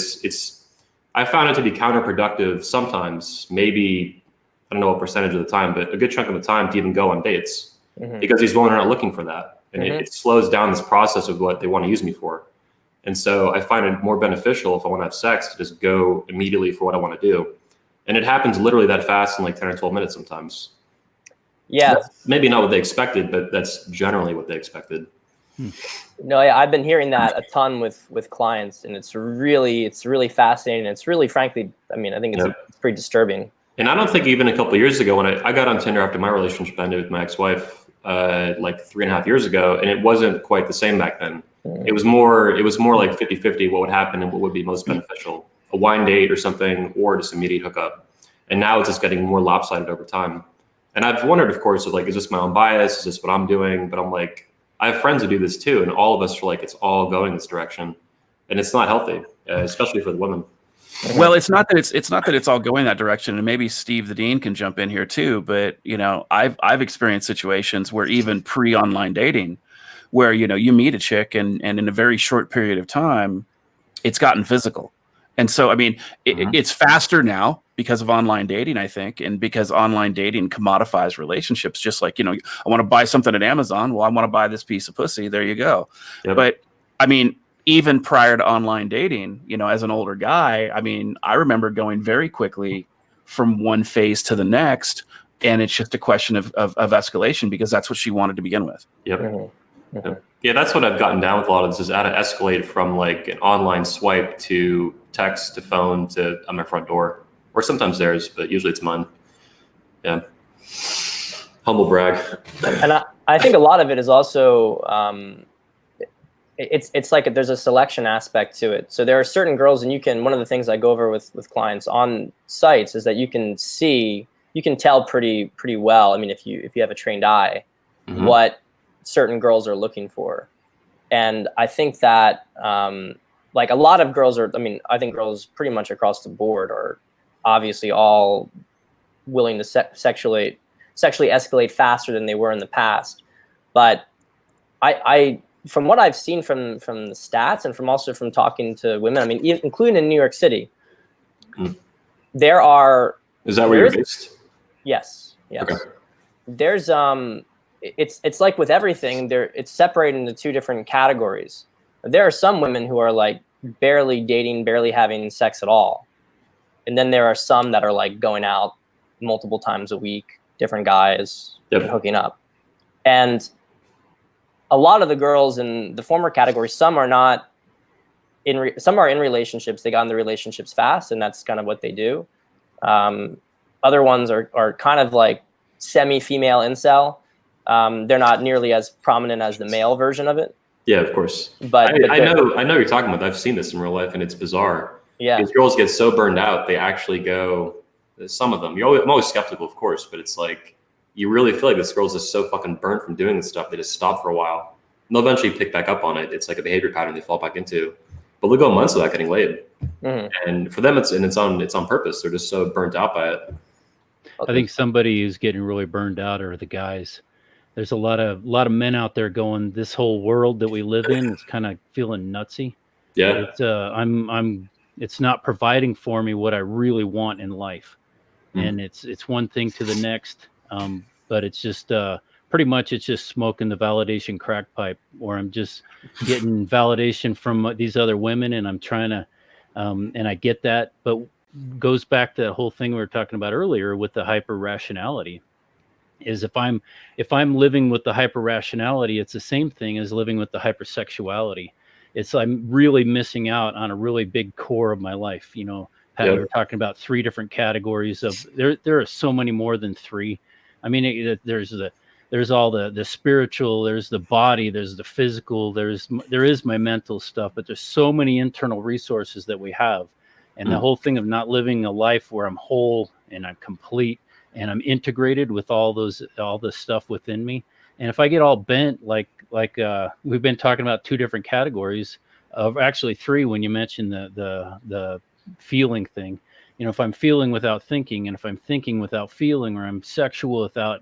S1: I found it to be counterproductive sometimes, maybe, I don't know what percentage of the time, but a good chunk of the time to even go on dates because these women are not looking for that. And it slows down this process of what they want to use me for. And so I find it more beneficial if I want to have sex to just go immediately for what I want to do. And it happens literally that fast in like 10 or 12 minutes sometimes.
S2: Yeah.
S1: That's maybe not what they expected, but that's generally what they expected.
S2: No, I've been hearing that a ton with clients, and it's really fascinating. It's really, frankly, I think it's pretty disturbing. And
S1: I don't think even a couple of years ago when I got on Tinder after my relationship ended with my ex-wife, like 3.5 years ago, and it wasn't quite the same back then. It was more like 50-50 what would happen and what would be most beneficial, a wine date or something, or just immediate hookup. And now it's just getting more lopsided over time. And I've wondered, of course, is this my own bias? Is this what I'm doing? But I'm like, I have friends who do this too, and all of us are like, it's all going this direction, and it's not healthy, especially for the women.
S3: Well, it's not that it's all going that direction, and maybe Steve the Dean can jump in here too. But I've experienced situations where even pre-online dating, where you meet a chick and in a very short period of time, it's gotten physical, and so it's faster now because of online dating, I think, and because online dating commodifies relationships. Just like I want to buy something at Amazon, well, I want to buy this piece of pussy. There you go. Yep. But even prior to online dating, as an older guy, I remember going very quickly from one phase to the next, and it's just a question of escalation because that's what she wanted to begin with.
S1: Yep. Yep. Yeah, that's what I've gotten down with a lot of this is how to escalate from like an online swipe to text to phone to on my front door, or sometimes theirs, but usually it's mine. Yeah. Humble brag.
S2: And I think a lot of it is also, it's like there's a selection aspect to it. So there are certain girls, and one of the things I go over with clients on sites is that you can tell pretty well. I mean, if you have a trained eye, what certain girls are looking for. And I think that like a lot of girls I think girls pretty much across the board are obviously all willing to sexually escalate faster than they were in the past. But I from what I've seen from the stats and from talking to women, I mean, including in New York City, there are.
S1: Is that where you're based?
S2: Yes.
S1: Okay.
S2: There's it's like with everything, it's separated into two different categories. There are some women who are like barely dating, barely having sex at all, and then there are some that are like going out multiple times a week, different guys, hooking up, and a lot of the girls in the former category, some are not some are in relationships. They got into relationships fast, and that's kind of what they do. Other ones are kind of like semi-female incel. They're not nearly as prominent as the male version of it.
S1: Yeah, of course. But I know what you're talking about. I've seen this in real life, and it's bizarre.
S2: Yeah,
S1: these girls get so burned out, they actually go. Some of them, I'm always skeptical, of course, but it's like you really feel like this girl's just so fucking burnt from doing this stuff. They just stop for a while, and they'll eventually pick back up on it. It's like a behavior pattern they fall back into. But they'll go months without getting laid, and for them, it's on purpose. They're just so burnt out by it.
S4: I think somebody who's getting really burned out are the guys. There's a lot of men out there going, this whole world that we live in is kind of feeling nutsy.
S1: Yeah.
S4: It's it's not providing for me what I really want in life. And it's one thing to the next. But it's just pretty much it's just smoking the validation crack pipe, where I'm just getting validation from these other women, and I'm trying to and I get that, but goes back to the whole thing we were talking about earlier with the hyper rationality. Is if I'm living with the hyper rationality, it's the same thing as living with the hypersexuality. It's I'm really missing out on a really big core of my life. You know, Pat, we were talking about 3 different categories of there are so many more than 3. I mean, there's all the spiritual, there's the body, there's the physical, there is my mental stuff, but there's so many internal resources that we have. And the whole thing of not living a life where I'm whole and I'm complete and I'm integrated with all the stuff within me. And if I get all bent, like we've been talking about 2 different categories of actually 3 when you mentioned the feeling thing. You know, if I'm feeling without thinking, and if I'm thinking without feeling, or I'm sexual without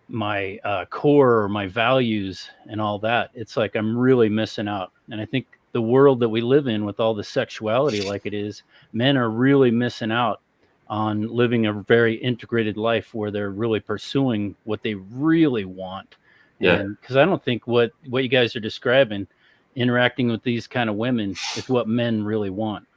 S4: my core or my values and all that, it's like I'm really missing out. And I think the world that we live in with all the sexuality like it is, men are really missing out on living a very integrated life where they're really pursuing what they really want.
S1: Yeah.
S4: Because I don't think what you guys are describing, interacting with these kind of women, is what men really want.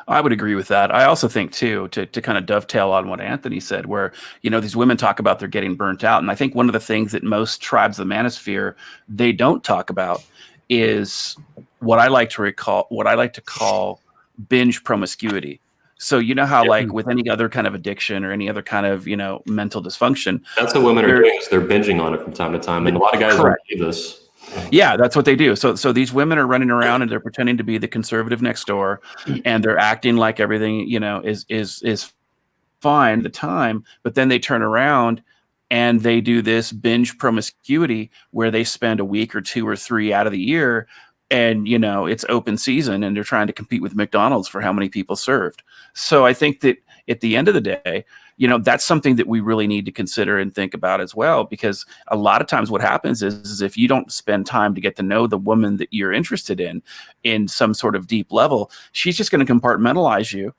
S3: I would agree with that. I also think too, to kind of dovetail on what Anthony said, where, you know, these women talk about they're getting burnt out. And I think one of the things that most tribes of the manosphere, they don't talk about is what I like to call binge promiscuity. So you know how like with any other kind of addiction or any other kind of, you know, mental dysfunction.
S1: That's what women are doing, is they're binging on it from time to time. And a lot of guys don't do this.
S3: Yeah, that's what they do. So these women are running around and they're pretending to be the conservative next door, and they're acting like everything, you know, is fine at the time, but then they turn around and they do this binge promiscuity where they spend a week or 2 or 3 out of the year, and, you know, it's open season and they're trying to compete with McDonald's for how many people served. So I think that at the end of the day, you know, that's something that we really need to consider and think about as well, because a lot of times what happens is if you don't spend time to get to know the woman that you're interested in some sort of deep level, she's just going to compartmentalize you.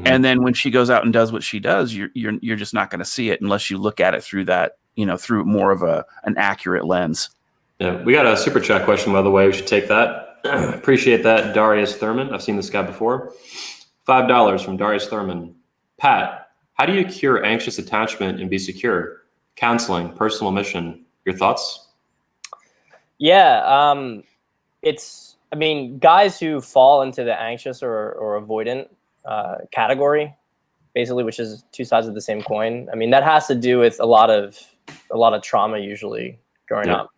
S3: And then when she goes out and does what she does, you're just not going to see it unless you look at it through that, you know, through more of an accurate lens.
S1: Yeah, we got a super chat question, by the way. We should take that. Appreciate that, Darius Thurman. I've seen this guy before. $5 from Darius Thurman. Pat, how do you cure anxious attachment and be secure? Counseling, personal mission. Your thoughts?
S2: Yeah, I mean, guys who fall into the anxious or avoidant category, basically, which is 2 sides of the same coin. I mean, that has to do with a lot of trauma usually growing up.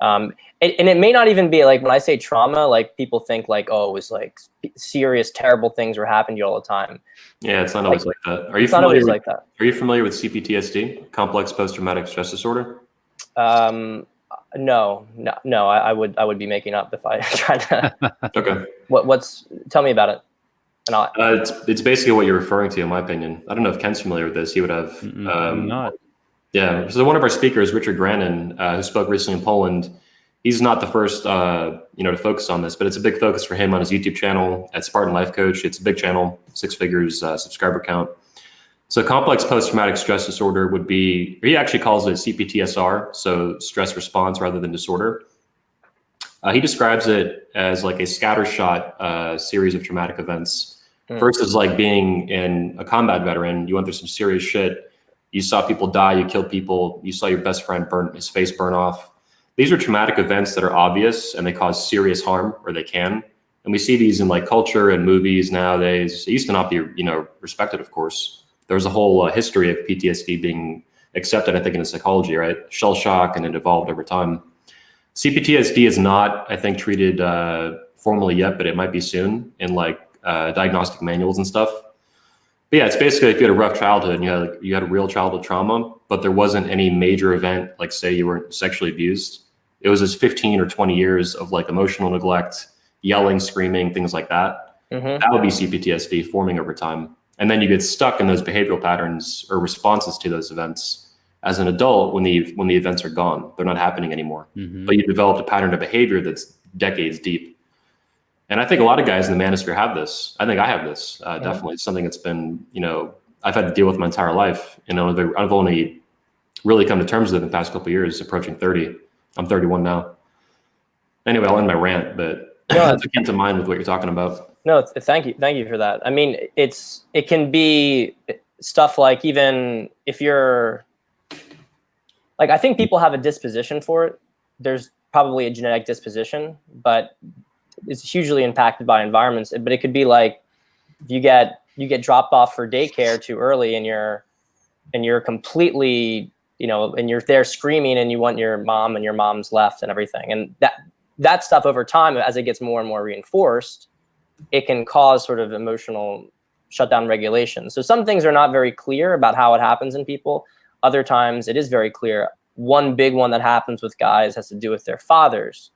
S2: And it may not even be like, when I say trauma, like people think like, oh, it was like serious, terrible things were happening to you all the time.
S1: Yeah, it's not always like that.
S2: It's not always like that.
S1: Are you familiar with CPTSD, complex post-traumatic stress disorder?
S2: No, I would be making up if I tried to.
S1: Okay.
S2: Tell me about it. And I'll,
S1: it's basically what you're referring to, in my opinion. I don't know if Ken's familiar with this. He would have.
S4: I'm not.
S1: Yeah. So one of our speakers, Richard Grannon, who spoke recently in Poland, he's not the first, to focus on this, but it's a big focus for him on his YouTube channel at Spartan Life Coach. It's a big channel, 6 figures subscriber count. So complex post-traumatic stress disorder would be, he actually calls it CPTSR, so stress response rather than disorder. He describes it as like a scattershot series of traumatic events. First is like being in a combat veteran. You went through some serious shit. You saw people die, you killed people. You saw your best friend his face burn off. These are traumatic events that are obvious and they cause serious harm, or they can. And we see these in like culture and movies nowadays. It used to not be, respected, of course. There was a whole history of PTSD being accepted, I think, in psychology, right? Shell shock, and it evolved over time. CPTSD is not, I think, treated formally yet, but it might be soon in like diagnostic manuals and stuff. But yeah, it's basically if you had a rough childhood and you had a real childhood trauma, but there wasn't any major event, like say you were sexually abused. It was just 15 or 20 years of like emotional neglect, yelling, screaming, things like that. That would be CPTSD forming over time. And then you get stuck in those behavioral patterns or responses to those events as an adult when the events are gone. They're not happening anymore. But you developed a pattern of behavior that's decades deep. And I think a lot of guys in the manosphere have this. I think I have this, definitely. It's something that's been, I've had to deal with my entire life. I've only really come to terms with it in the past couple of years, approaching 30. I'm 31 now. Anyway, I'll end my rant, but it came to mind with what you're talking about.
S2: No, thank you for that. I mean, it can be stuff like, even if you're like, I think people have a disposition for it. There's probably a genetic disposition, but it's hugely impacted by environments. But it could be like, you get dropped off for daycare too early, and you're completely, and you're there screaming, and you want your mom, and your mom's left and everything. And that stuff over time, as it gets more and more reinforced, it can cause sort of emotional shutdown regulation. So some things are not very clear about how it happens in people. Other times it is very clear. One big one that happens with guys has to do with their fathers.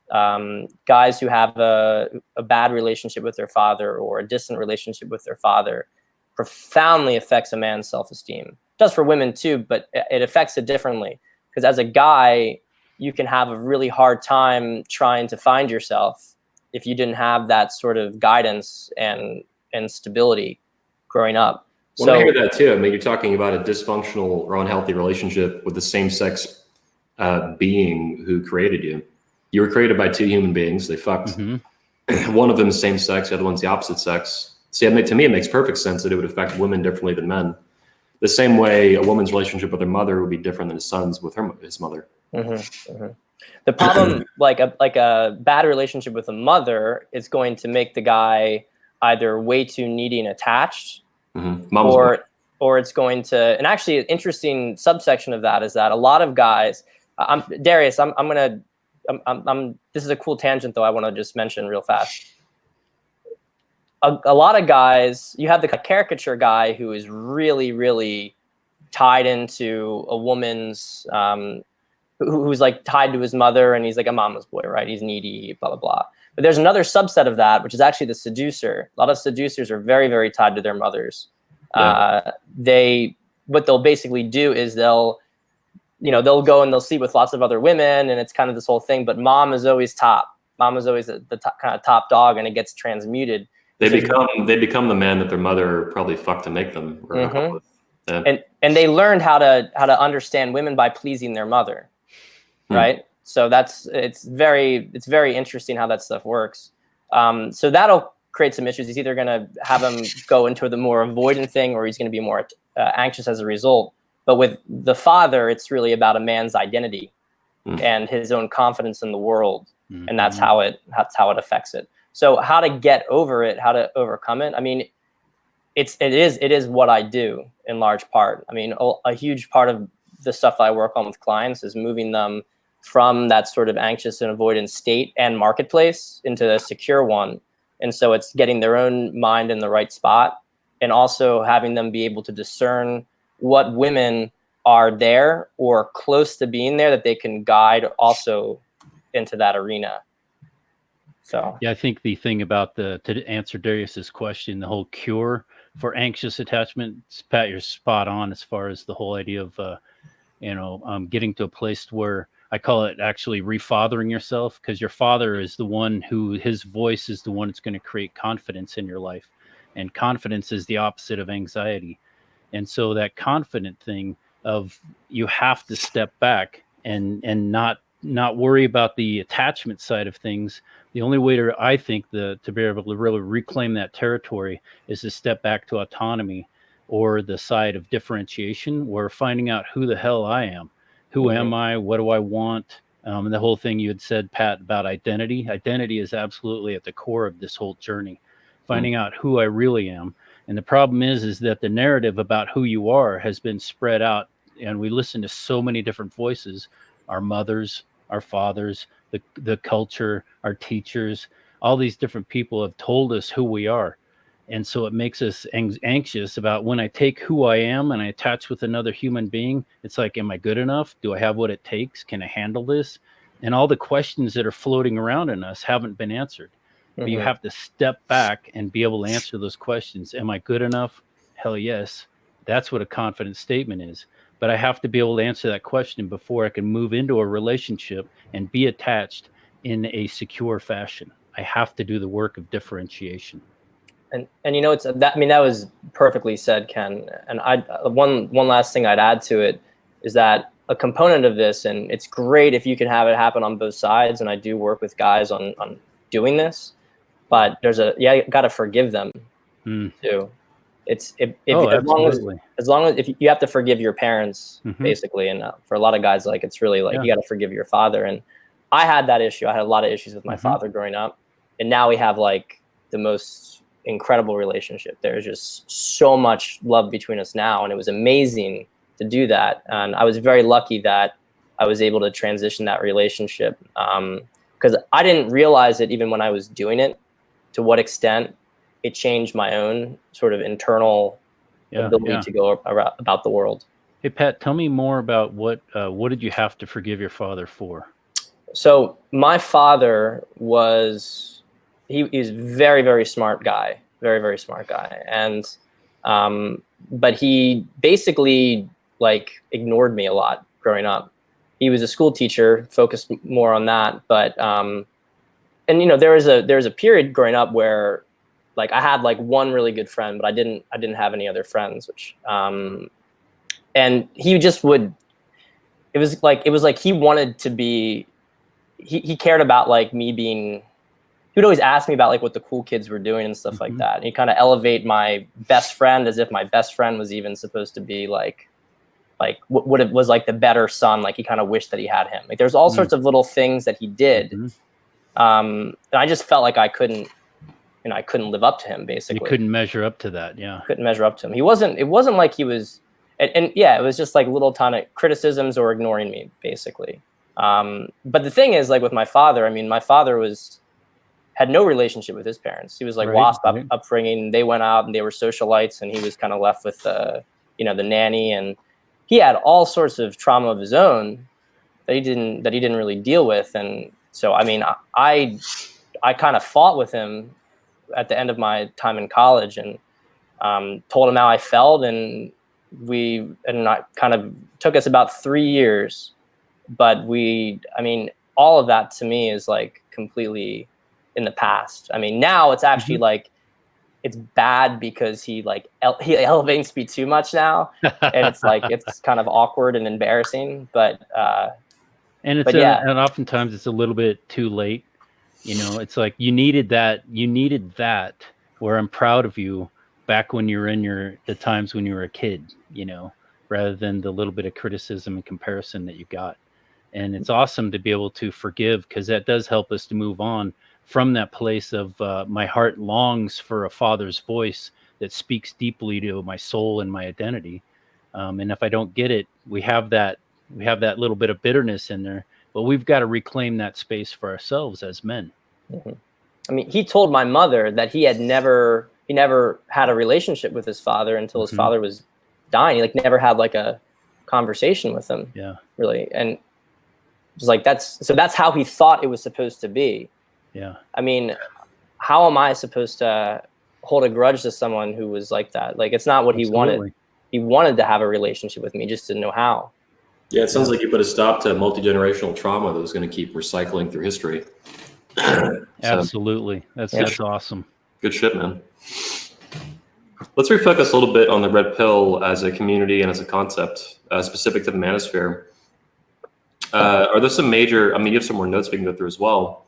S2: Guys who have a bad relationship with their father, or a distant relationship with their father, profoundly affects a man's self-esteem. It does for women too, but it affects it differently. Because as a guy, you can have a really hard time trying to find yourself if you didn't have that sort of guidance and stability growing up.
S1: Well, I hear that too. I mean, you're talking about a dysfunctional or unhealthy relationship with the same sex being who created you. You were created by 2 human beings. They fucked. One of them is same sex, the other one's the opposite sex. See, to me, it makes perfect sense that it would affect women differently than men. The same way a woman's relationship with her mother would be different than his son's with his mother.
S2: The problem, like a bad relationship with a mother, is going to make the guy either way too needy and attached, or it's going to. And actually, an interesting subsection of that is that a lot of guys. Darius, this is a cool tangent, though. I want to just mention real fast. A lot of guys, you have the caricature guy who is really, really tied into a woman's. Who's like tied to his mother, and he's like a mama's boy, right? He's needy, blah, blah, blah. But there's another subset of that, which is actually the seducer. A lot of seducers are very, very tied to their mothers. Yeah. What they'll basically do is they'll go and they'll sleep with lots of other women, and it's kind of this whole thing, but mom is always top. Mom is always the top, kind of top dog, and it gets transmuted.
S1: They become the man that their mother probably fucked to make them.
S2: And they learned how to understand women by pleasing their mother. Right. So it's very interesting how that stuff works. So that'll create some issues. He's either going to have him go into the more avoidant thing, or he's going to be more anxious as a result. But with the father, it's really about a man's identity and his own confidence in the world. And that's how it affects it. So how to get over it, how to overcome it. I mean, it is what I do in large part. I mean, a huge part of the stuff I work on with clients is moving them from that sort of anxious and avoidant state and marketplace into a secure one. And so it's getting their own mind in the right spot, and also having them be able to discern what women are there or close to being there that they can guide also into that arena. So
S4: yeah, I think the thing about to answer Darius's question, the whole cure for anxious attachment, Pat, you're spot on as far as the whole idea of getting to a place where I call it actually refathering yourself, because your father is the one who, his voice is the one that's going to create confidence in your life, and confidence is the opposite of anxiety. And so that confident thing of, you have to step back and not worry about the attachment side of things. The only way to, I think, to be able to really reclaim that territory is to step back to autonomy, or the side of differentiation, where finding out who the hell I am. Who am I? What do I want? And the whole thing you had said, Pat, about identity. Identity is absolutely at the core of this whole journey. Finding out who I really am. And the problem is that the narrative about who you are has been spread out, and we listen to so many different voices, our mothers, our fathers, the culture, our teachers, all these different people have told us who we are. And so it makes us anxious about, when I take who I am and I attach with another human being, it's like, am I good enough? Do I have what it takes? Can I handle this? And all the questions that are floating around in us haven't been answered. But you have to step back and be able to answer those questions. Am I good enough? Hell yes. That's what a confident statement is. But I have to be able to answer that question before I can move into a relationship and be attached in a secure fashion. I have to do the work of differentiation.
S2: And it's that, I mean, that was perfectly said, Ken. And one last thing I'd add to it is that a component of this, and it's great if you can have it happen on both sides, and I do work with guys on doing this, but you got to forgive them too. As long as if you have to forgive your parents, basically, and for a lot of guys, like, it's really like, you got to forgive your father. And I had that issue. I had a lot of issues with my father growing up, and now we have like the most incredible relationship. There's just so much love between us now, and it was amazing to do that. And I was very lucky that I was able to transition that relationship, because I didn't realize it even when I was doing it, to what extent it changed my own sort of internal ability to go about the world.
S4: Hey, Pat, tell me more about what did you have to forgive your father for?
S2: So my father was, he's very, very smart guy, very, very smart guy. And, but he basically like ignored me a lot growing up. He was a school teacher, focused more on that. But, and there was a period growing up where like I had like one really good friend, but I didn't have any other friends, which, and he just would, it was like he wanted to be, he cared about like me being, he would always ask me about like what the cool kids were doing and stuff like that. And he kind of elevate my best friend as if my best friend was even supposed to be like what it was, like the better son. Like he kind of wished that he had him. Like there's all sorts of little things that he did. And I just felt like I couldn't live up to him, basically.
S4: You couldn't measure up to that. Yeah.
S2: Couldn't measure up to him. It wasn't like he was, and yeah, it was just like little tiny criticisms or ignoring me, basically. But the thing is, like with my father, I mean, my father had no relationship with his parents. He was like WASP upbringing. They went out and they were socialites, and he was kind of left with the nanny, and he had all sorts of trauma of his own that he didn't really deal with. And so, I mean, I kind of fought with him at the end of my time in college, and told him how I felt, and it kind of took us about 3 years, but I mean, all of that to me is like completely in the past. I mean, now it's actually like, it's bad because he elevates me too much now, and it's like, it's kind of awkward and embarrassing, but
S4: and and oftentimes it's a little bit too late. It's like you needed that where I'm proud of you back when you were in the times when you were a kid, rather than the little bit of criticism and comparison that you got. And it's awesome to be able to forgive, because that does help us to move on from that place of my heart longs for a father's voice that speaks deeply to my soul and my identity. And if I don't get it, we have that little bit of bitterness in there. but we've got to reclaim that space for ourselves as men.
S2: Mm-hmm. I mean, he told my mother that he never had a relationship with his father until his father was dying. He like never had like a conversation with him.
S4: Yeah.
S2: Really. And it was like, that's how he thought it was supposed to be.
S4: Yeah.
S2: I mean, how am I supposed to hold a grudge to someone who was like that? Like, it's not what he wanted. He wanted to have a relationship with me, just didn't know how.
S1: Yeah, it sounds like you put a stop to multi-generational trauma that was going to keep recycling through history.
S4: Absolutely. That's awesome.
S1: Good shit, man. Let's refocus a little bit on the red pill as a community and as a concept, specific to the manosphere. Are there some major, I mean, you have some more notes we can go through as well.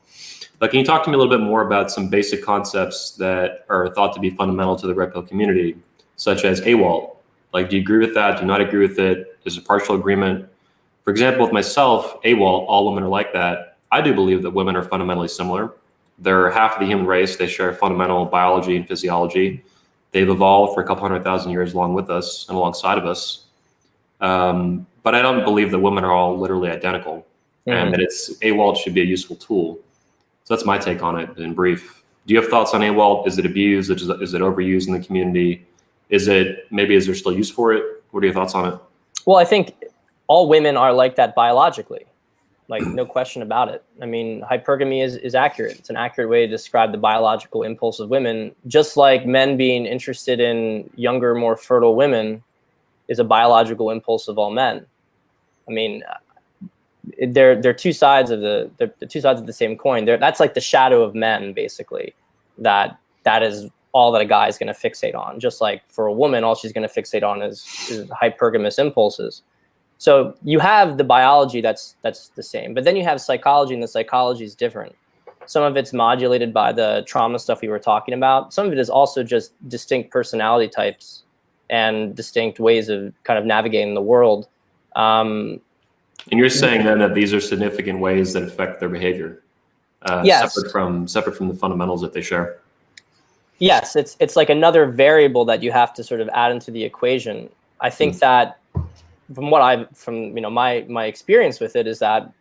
S1: Can you talk to me a little bit more about some basic concepts that are thought to be fundamental to the red pill community, such as AWOL? Like, do you agree with that? Do you not agree with it? There's a partial agreement. For example, with myself, AWOL, all women are like that. I do believe that women are fundamentally similar. They're half of the human race. They share fundamental biology and physiology. They've evolved for a couple 100,000 years along with us and alongside of us. But I don't believe that women are all literally identical, and that AWOL should be a useful tool. So that's my take on it in brief. Do you have thoughts on AWOL? Is it abused? Is it overused in the community? Is there still use for it? What are your thoughts on it?
S2: Well, I think all women are like that biologically, like no question about it. I mean, hypergamy is accurate. It's an accurate way to describe the biological impulse of women, just like men being interested in younger, more fertile women is a biological impulse of all men. I mean, they're two sides of the same coin. That's like the shadow of men, basically. That is all that a guy is going to fixate on. Just like for a woman, all she's going to fixate on is hypergamous impulses. So you have the biology that's the same, but then you have psychology, and the psychology is different. Some of it's modulated by the trauma stuff we were talking about. Some of it is also just distinct personality types and distinct ways of kind of navigating the world. And
S1: you're saying then that these are significant ways that affect their behavior,
S2: yes.
S1: separate from the fundamentals that they share.
S2: Yes, it's like another variable that you have to sort of add into the equation. I think that from my experience with it is that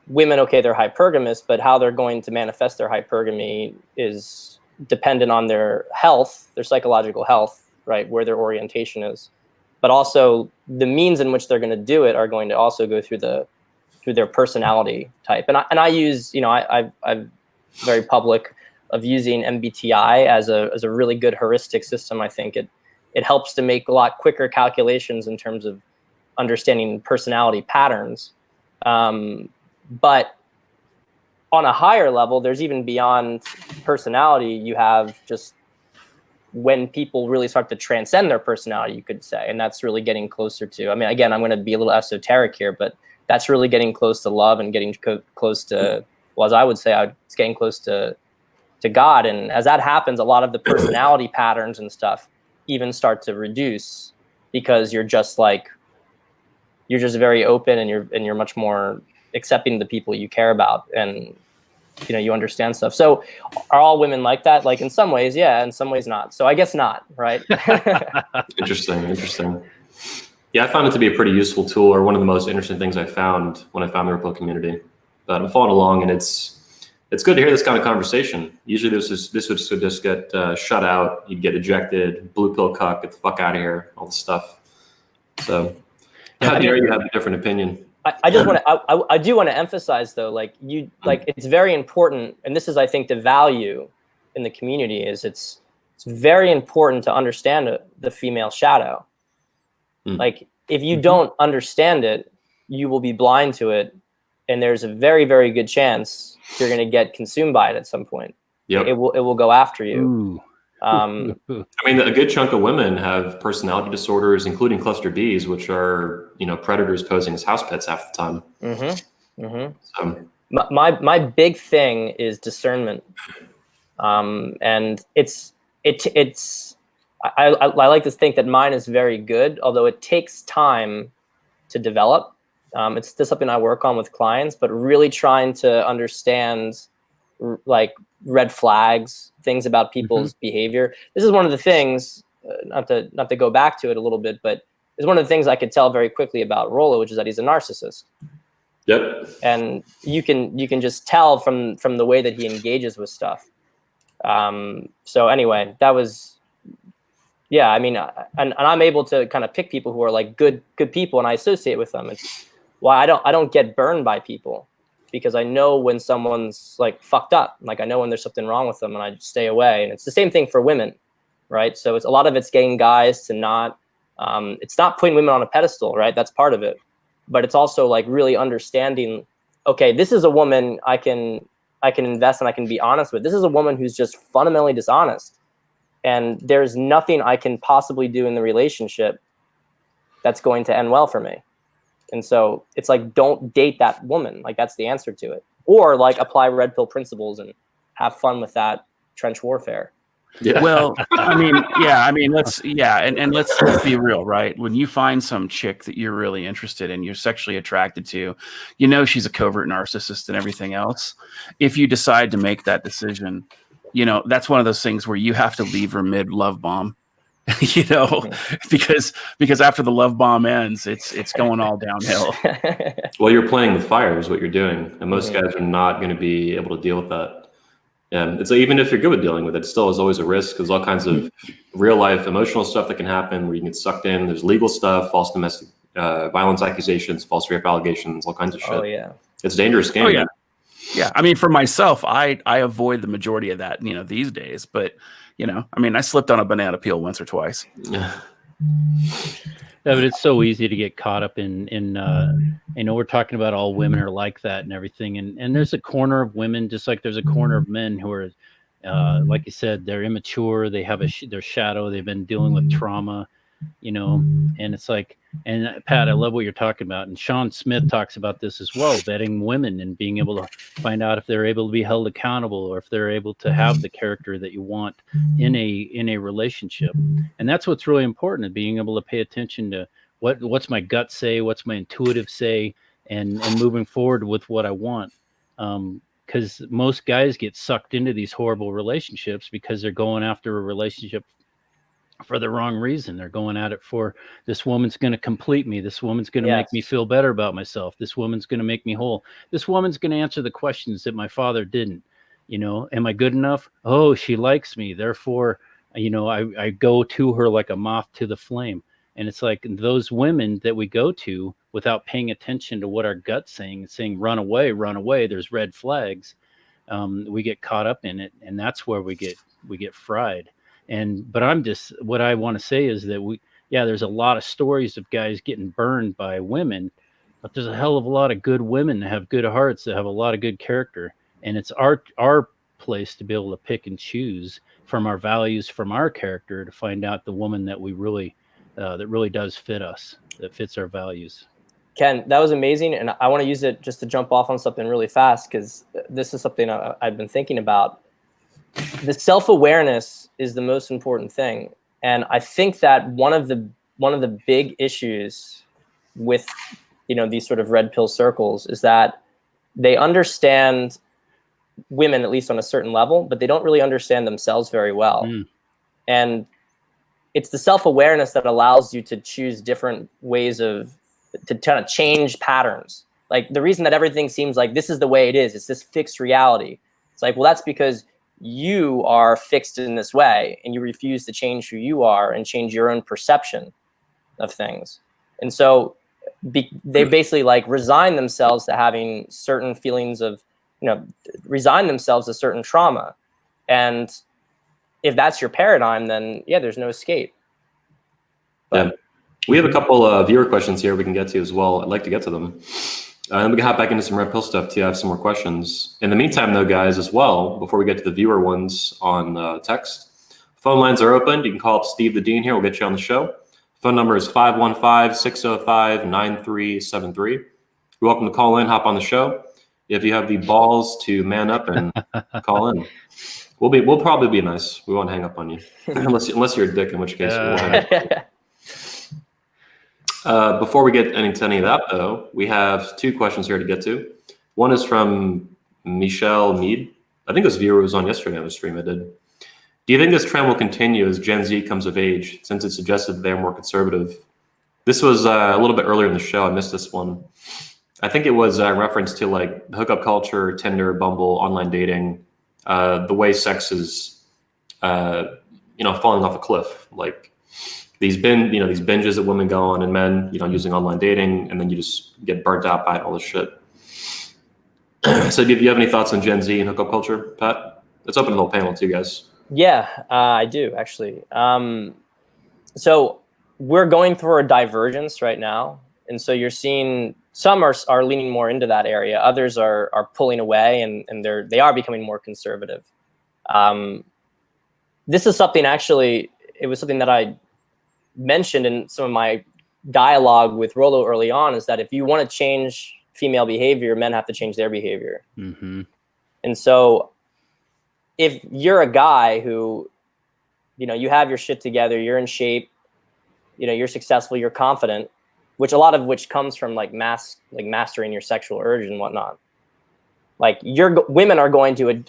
S2: women, okay, they're hypergamous, but how they're going to manifest their hypergamy is dependent on their health, their psychological health, right, where their orientation is. But also the means in which they're going to do it are going to also go through their personality type. And I use, I'm very public of using MBTI as a really good heuristic system. I think it helps to make a lot quicker calculations in terms of understanding personality patterns. But on a higher level, there's even beyond personality, you have just when people really start to transcend their personality, you could say, and that's really getting closer to, I mean, again, I'm going to be a little esoteric here, but that's really getting close to love and getting close to, well, as I would say, it's getting close to God. And as that happens, a lot of the personality patterns and stuff even start to reduce because you're just very open and you're much more accepting the people you care about, and you understand stuff. So are all women like that? Like in some ways, yeah, in some ways not. So I guess not, right?
S1: Interesting. Yeah, I found it to be a pretty useful tool, or one of the most interesting things I found when I found the Ripple community. But I'm following along, and it's good to hear this kind of conversation. Usually this would just get shut out. You'd get ejected, blue pill cuck, get the fuck out of here, all this stuff. So how dare you have a different opinion?
S2: I just want to. I do want to emphasize though, it's very important, and this is, I think, the value in the community is it's very important to understand the female shadow. Like if you don't understand it, you will be blind to it, and there's a very, very good chance you're going to get consumed by it at some point.
S1: Yep.
S2: It will go after you.
S4: Ooh.
S1: I mean, a good chunk of women have personality disorders, including cluster Bs, which are, predators posing as house pets half the time. So.
S2: My big thing is discernment, and I like to think that mine is very good, although it takes time to develop. It's still something I work on with clients, but really trying to understand like red flags, things about people's behavior. This is one of the things, not to go back to it a little bit, but it's one of the things I could tell very quickly about Rollo, which is that he's a narcissist.
S1: Yep.
S2: And you can just tell from the way that he engages with stuff. So anyway, that was, yeah, I mean, and I'm able to kind of pick people who are like good people, and I associate with them. It's why I don't get burned by people, because I know when someone's like fucked up. Like I know when there's something wrong with them, and I just stay away. And it's the same thing for women, right? So it's a lot of it's getting guys to not, it's not putting women on a pedestal, right? That's part of it, but it's also like really understanding, okay, this is a woman I can invest and I can be honest with. This is a woman who's just fundamentally dishonest. And there's nothing I can possibly do in the relationship that's going to end well for me. And so it's like, don't date that woman. Like that's the answer to it. Or like apply red pill principles and have fun with that trench warfare.
S1: Yeah.
S3: Well, let's be real, right? When you find some chick that you're really interested in, you're sexually attracted to, you know she's a covert narcissist and everything else. If you decide to make that decision, you know, that's one of those things where you have to leave her mid love bomb, you know, because after the love bomb ends, it's going all downhill.
S1: Well, you're playing with fire is what you're doing. And most guys are not going to be able to deal with that. And it's like, even if you're good with dealing with it, still is always a risk. There's all kinds of real life emotional stuff that can happen where you can get sucked in. There's legal stuff, false domestic violence accusations, false rape allegations, all kinds of shit.
S2: Oh yeah.
S1: It's a dangerous game.
S3: Oh, yeah. Yeah, I mean, for myself, I avoid the majority of that, you know, these days. But, you know, I mean, I slipped on a banana peel once or twice.
S1: Yeah.
S4: Yeah, but it's so easy to get caught up in you know, we're talking about all women are like that and everything. And there's a corner of women, just like there's a corner of men who are, like you said, they're immature. They have their shadow. They've been dealing with trauma, you know, and it's like, and Pat, I love what you're talking about. And Sean Smith talks about this as well, vetting women and being able to find out if they're able to be held accountable or if they're able to have the character that you want in a relationship. And that's what's really important, being able to pay attention to what's my gut say, what's my intuitive say, and moving forward with what I want. Because most guys get sucked into these horrible relationships because they're going after a relationship for the wrong reason. They're going at it for, this woman's going to complete me. This woman's going to make me feel better about myself. This woman's going to make me whole. This woman's going to answer the questions that my father didn't. You know, am I good enough? Oh, she likes me. Therefore, you know, I go to her like a moth to the flame. And it's like those women that we go to without paying attention to what our gut's saying, run away. There's red flags. We get caught up in it. And that's where we get fried. But what I want to say is that there's a lot of stories of guys getting burned by women, but there's a hell of a lot of good women that have good hearts, that have a lot of good character. And it's our place to be able to pick and choose from our values, from our character, to find out the woman that we really, that really does fit us, that fits our values.
S2: Ken, that was amazing. And I want to use it just to jump off on something really fast, because this is something I've been thinking about. The self-awareness is the most important thing. And I think that one of the big issues with, you know, these sort of red pill circles is that they understand women, at least on a certain level, but they don't really understand themselves very well. And it's the self-awareness that allows you to choose different ways to kind of change patterns. Like the reason that everything seems like this is the way it is, it's this fixed reality. It's like, well, that's because you are fixed in this way and you refuse to change who you are and change your own perception of things. And so they basically like resign themselves to having certain feelings of, you know, resign themselves to certain trauma. And if that's your paradigm, then there's no escape. But,
S1: we have a couple of viewer questions here we can get to as well. I'd like to get to them. And we can hop back into some red pill stuff too. I have some more questions. In the meantime, though, guys, as well, before we get to the viewer ones on text, phone lines are open. You can call up Steve the Dean here. We'll get you on the show. Phone number is 515-605-9373. You're welcome to call in, hop on the show. If you have the balls to man up and call in, we'll probably be nice. We won't hang up on you unless you're a dick, in which case we won't hang up on you. Before we get into any of that, though, we have two questions here to get to. One is from Michelle Mead. I think this viewer was on yesterday on the stream I did. Do you think this trend will continue as Gen Z comes of age, since it suggested they're more conservative? This was a little bit earlier in the show. I missed this one. I think it was a reference to like hookup culture, Tinder, Bumble, online dating, the way sex is, falling off a cliff. Like these binges that women go on and men, using online dating, and then you just get burnt out by all this shit. So do you have any thoughts on Gen Z and hookup culture, Pat? Let's open the whole panel too, guys.
S2: Yeah, I do actually. So we're going through a divergence right now. And so you're seeing some are leaning more into that area. Others are pulling away and they are becoming more conservative. This is something actually, it was something that I mentioned in some of my dialogue with Rollo early on, is that if you want to change female behavior, men have to change their behavior.
S4: Mm-hmm.
S2: And so if you're a guy who, you have your shit together, you're in shape, you're successful, you're confident, which a lot of which comes from like mastering your sexual urge and whatnot. Like women are going to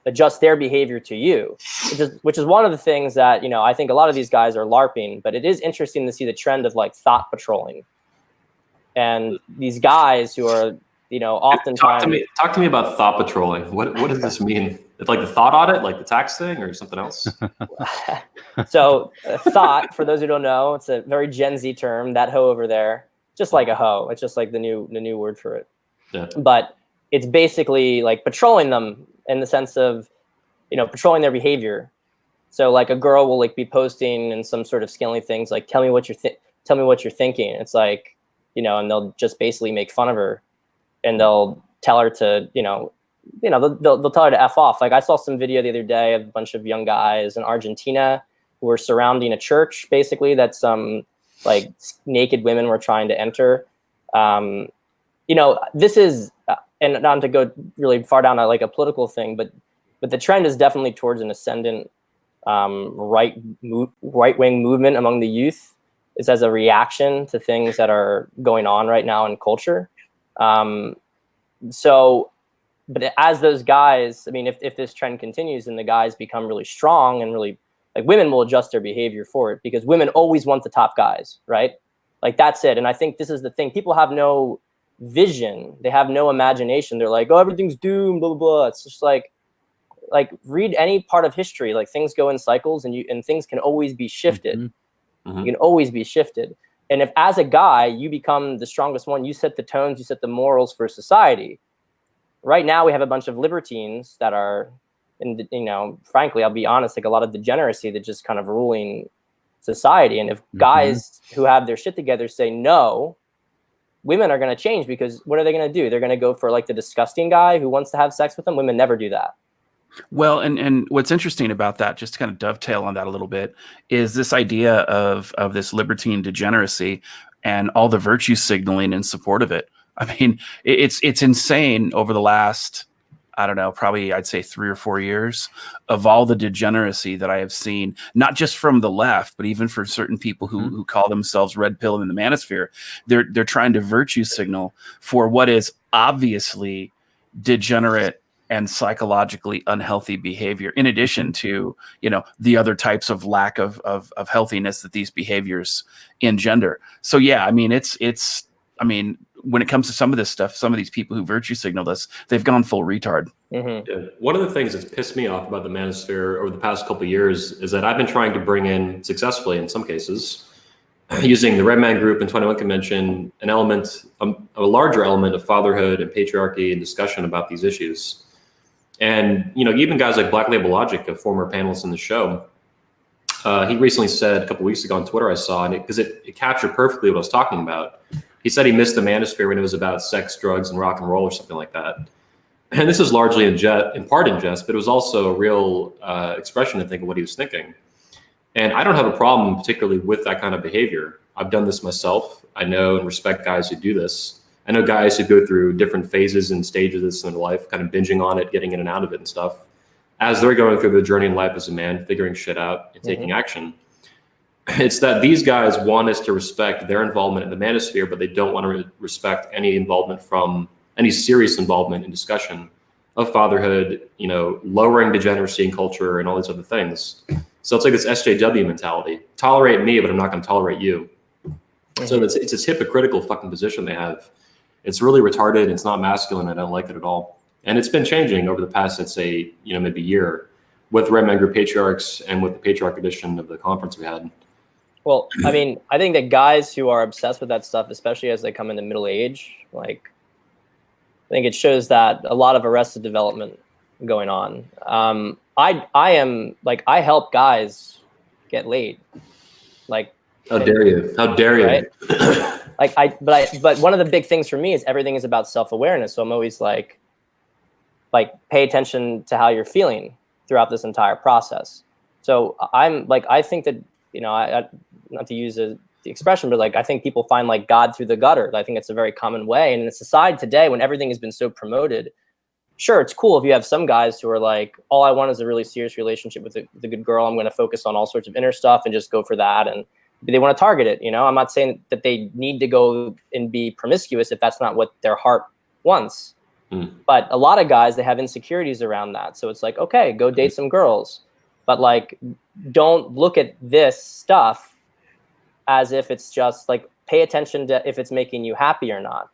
S2: adjust their behavior to you, which is one of the things that, I think a lot of these guys are LARPing, but it is interesting to see the trend of like thought patrolling. And these guys who are, oftentimes
S1: talk to me about thought patrolling. What does this mean? It's like the thought audit, like the tax thing, or something else?
S2: So thought, for those who don't know, it's a very Gen Z term, that hoe over there, just like a hoe. It's just like the new word for it.
S1: Yeah.
S2: But it's basically like patrolling them in the sense of, patrolling their behavior. So like a girl will like be posting in some sort of scaling things like, tell me what you're thinking. It's like, and they'll just basically make fun of her, and they'll tell her to, they'll tell her to F off. Like I saw some video the other day of a bunch of young guys in Argentina who were surrounding a church, basically, that some like naked women were trying to enter. This is, and not to go really far down like a political thing, but the trend is definitely towards an ascendant right-wing movement among the youth. Is as a reaction to things that are going on right now in culture. But as those guys, I mean, if this trend continues and the guys become really strong and really, like, women will adjust their behavior for it, because women always want the top guys, right? Like that's it. And I think this is the thing. People have no vision. They have no imagination. They're like, oh, everything's doomed, blah, blah, blah. It's just like read any part of history. Like things go in cycles and things can always be shifted.
S4: Mm-hmm.
S2: You can always be shifted. And if as a guy, you become the strongest one, you set the tones, you set the morals for society. Right now we have a bunch of libertines that are, frankly, I'll be honest, like a lot of degeneracy that just kind of ruling society. And if guys who have their shit together say no, women are going to change, because what are they going to do? They're going to go for like the disgusting guy who wants to have sex with them. Women never do that.
S3: Well, and what's interesting about that, just to kind of dovetail on that a little bit, is this idea of this libertine degeneracy and all the virtue signaling in support of it. I mean, it's insane over the last, I don't know, probably I'd say 3 or 4 years of all the degeneracy that I have seen, not just from the left, but even for certain people who call themselves red pill in the manosphere. They're trying to virtue signal for what is obviously degenerate and psychologically unhealthy behavior, in addition to, the other types of lack of healthiness that these behaviors engender. So yeah, I mean, I mean, when it comes to some of this stuff, some of these people who virtue signaled us, they've gone full retard.
S2: Mm-hmm.
S1: Yeah. One of the things that's pissed me off about the manosphere over the past couple of years is that I've been trying to bring in, successfully in some cases, using the Red Man Group and 21 Convention, an element, a larger element of fatherhood and patriarchy and discussion about these issues. And, even guys like Black Label Logic, a former panelist in the show, he recently said a couple weeks ago on Twitter, I saw, because it captured perfectly what I was talking about. He said he missed the manosphere when it was about sex, drugs, and rock and roll or something like that. And this is largely in part in jest, but it was also a real expression, I think, of what he was thinking. And I don't have a problem particularly with that kind of behavior. I've done this myself. I know and respect guys who do this. I know guys who go through different phases and stages of this in their life, kind of binging on it, getting in and out of it and stuff, as they're going through their journey in life as a man, figuring shit out and taking action. It's that these guys want us to respect their involvement in the manosphere, but they don't want to respect any involvement from any serious involvement in discussion of fatherhood, lowering degeneracy in culture and all these other things. So it's like this SJW mentality. Tolerate me, but I'm not going to tolerate you. So it's this hypocritical fucking position they have. It's really retarded. It's not masculine. I don't like it at all. And it's been changing over the past, I'd say, maybe year with Red Man Group Patriarchs and with the Patriarch edition of the conference we had.
S2: Well, I mean, I think that guys who are obsessed with that stuff, especially as they come into middle age, like, I think it shows that a lot of arrested development going on. I am like, I help guys get laid. Like,
S1: how dare you? How dare you?
S2: Right? But one of the big things for me is everything is about self-awareness. So I'm always like pay attention to how you're feeling throughout this entire process. So I'm like, I think that, I not to use the expression, but like, I think people find like God through the gutter. I think it's a very common way. And in a society today, when everything has been so promoted, sure, it's cool if you have some guys who are like, all I want is a really serious relationship with a good girl. I'm going to focus on all sorts of inner stuff and just go for that. And they want to target it. I'm not saying that they need to go and be promiscuous if that's not what their heart wants. But a lot of guys, they have insecurities around that. So it's like, okay, go date some girls, but like, don't look at this stuff as if it's just like, pay attention to if it's making you happy or not.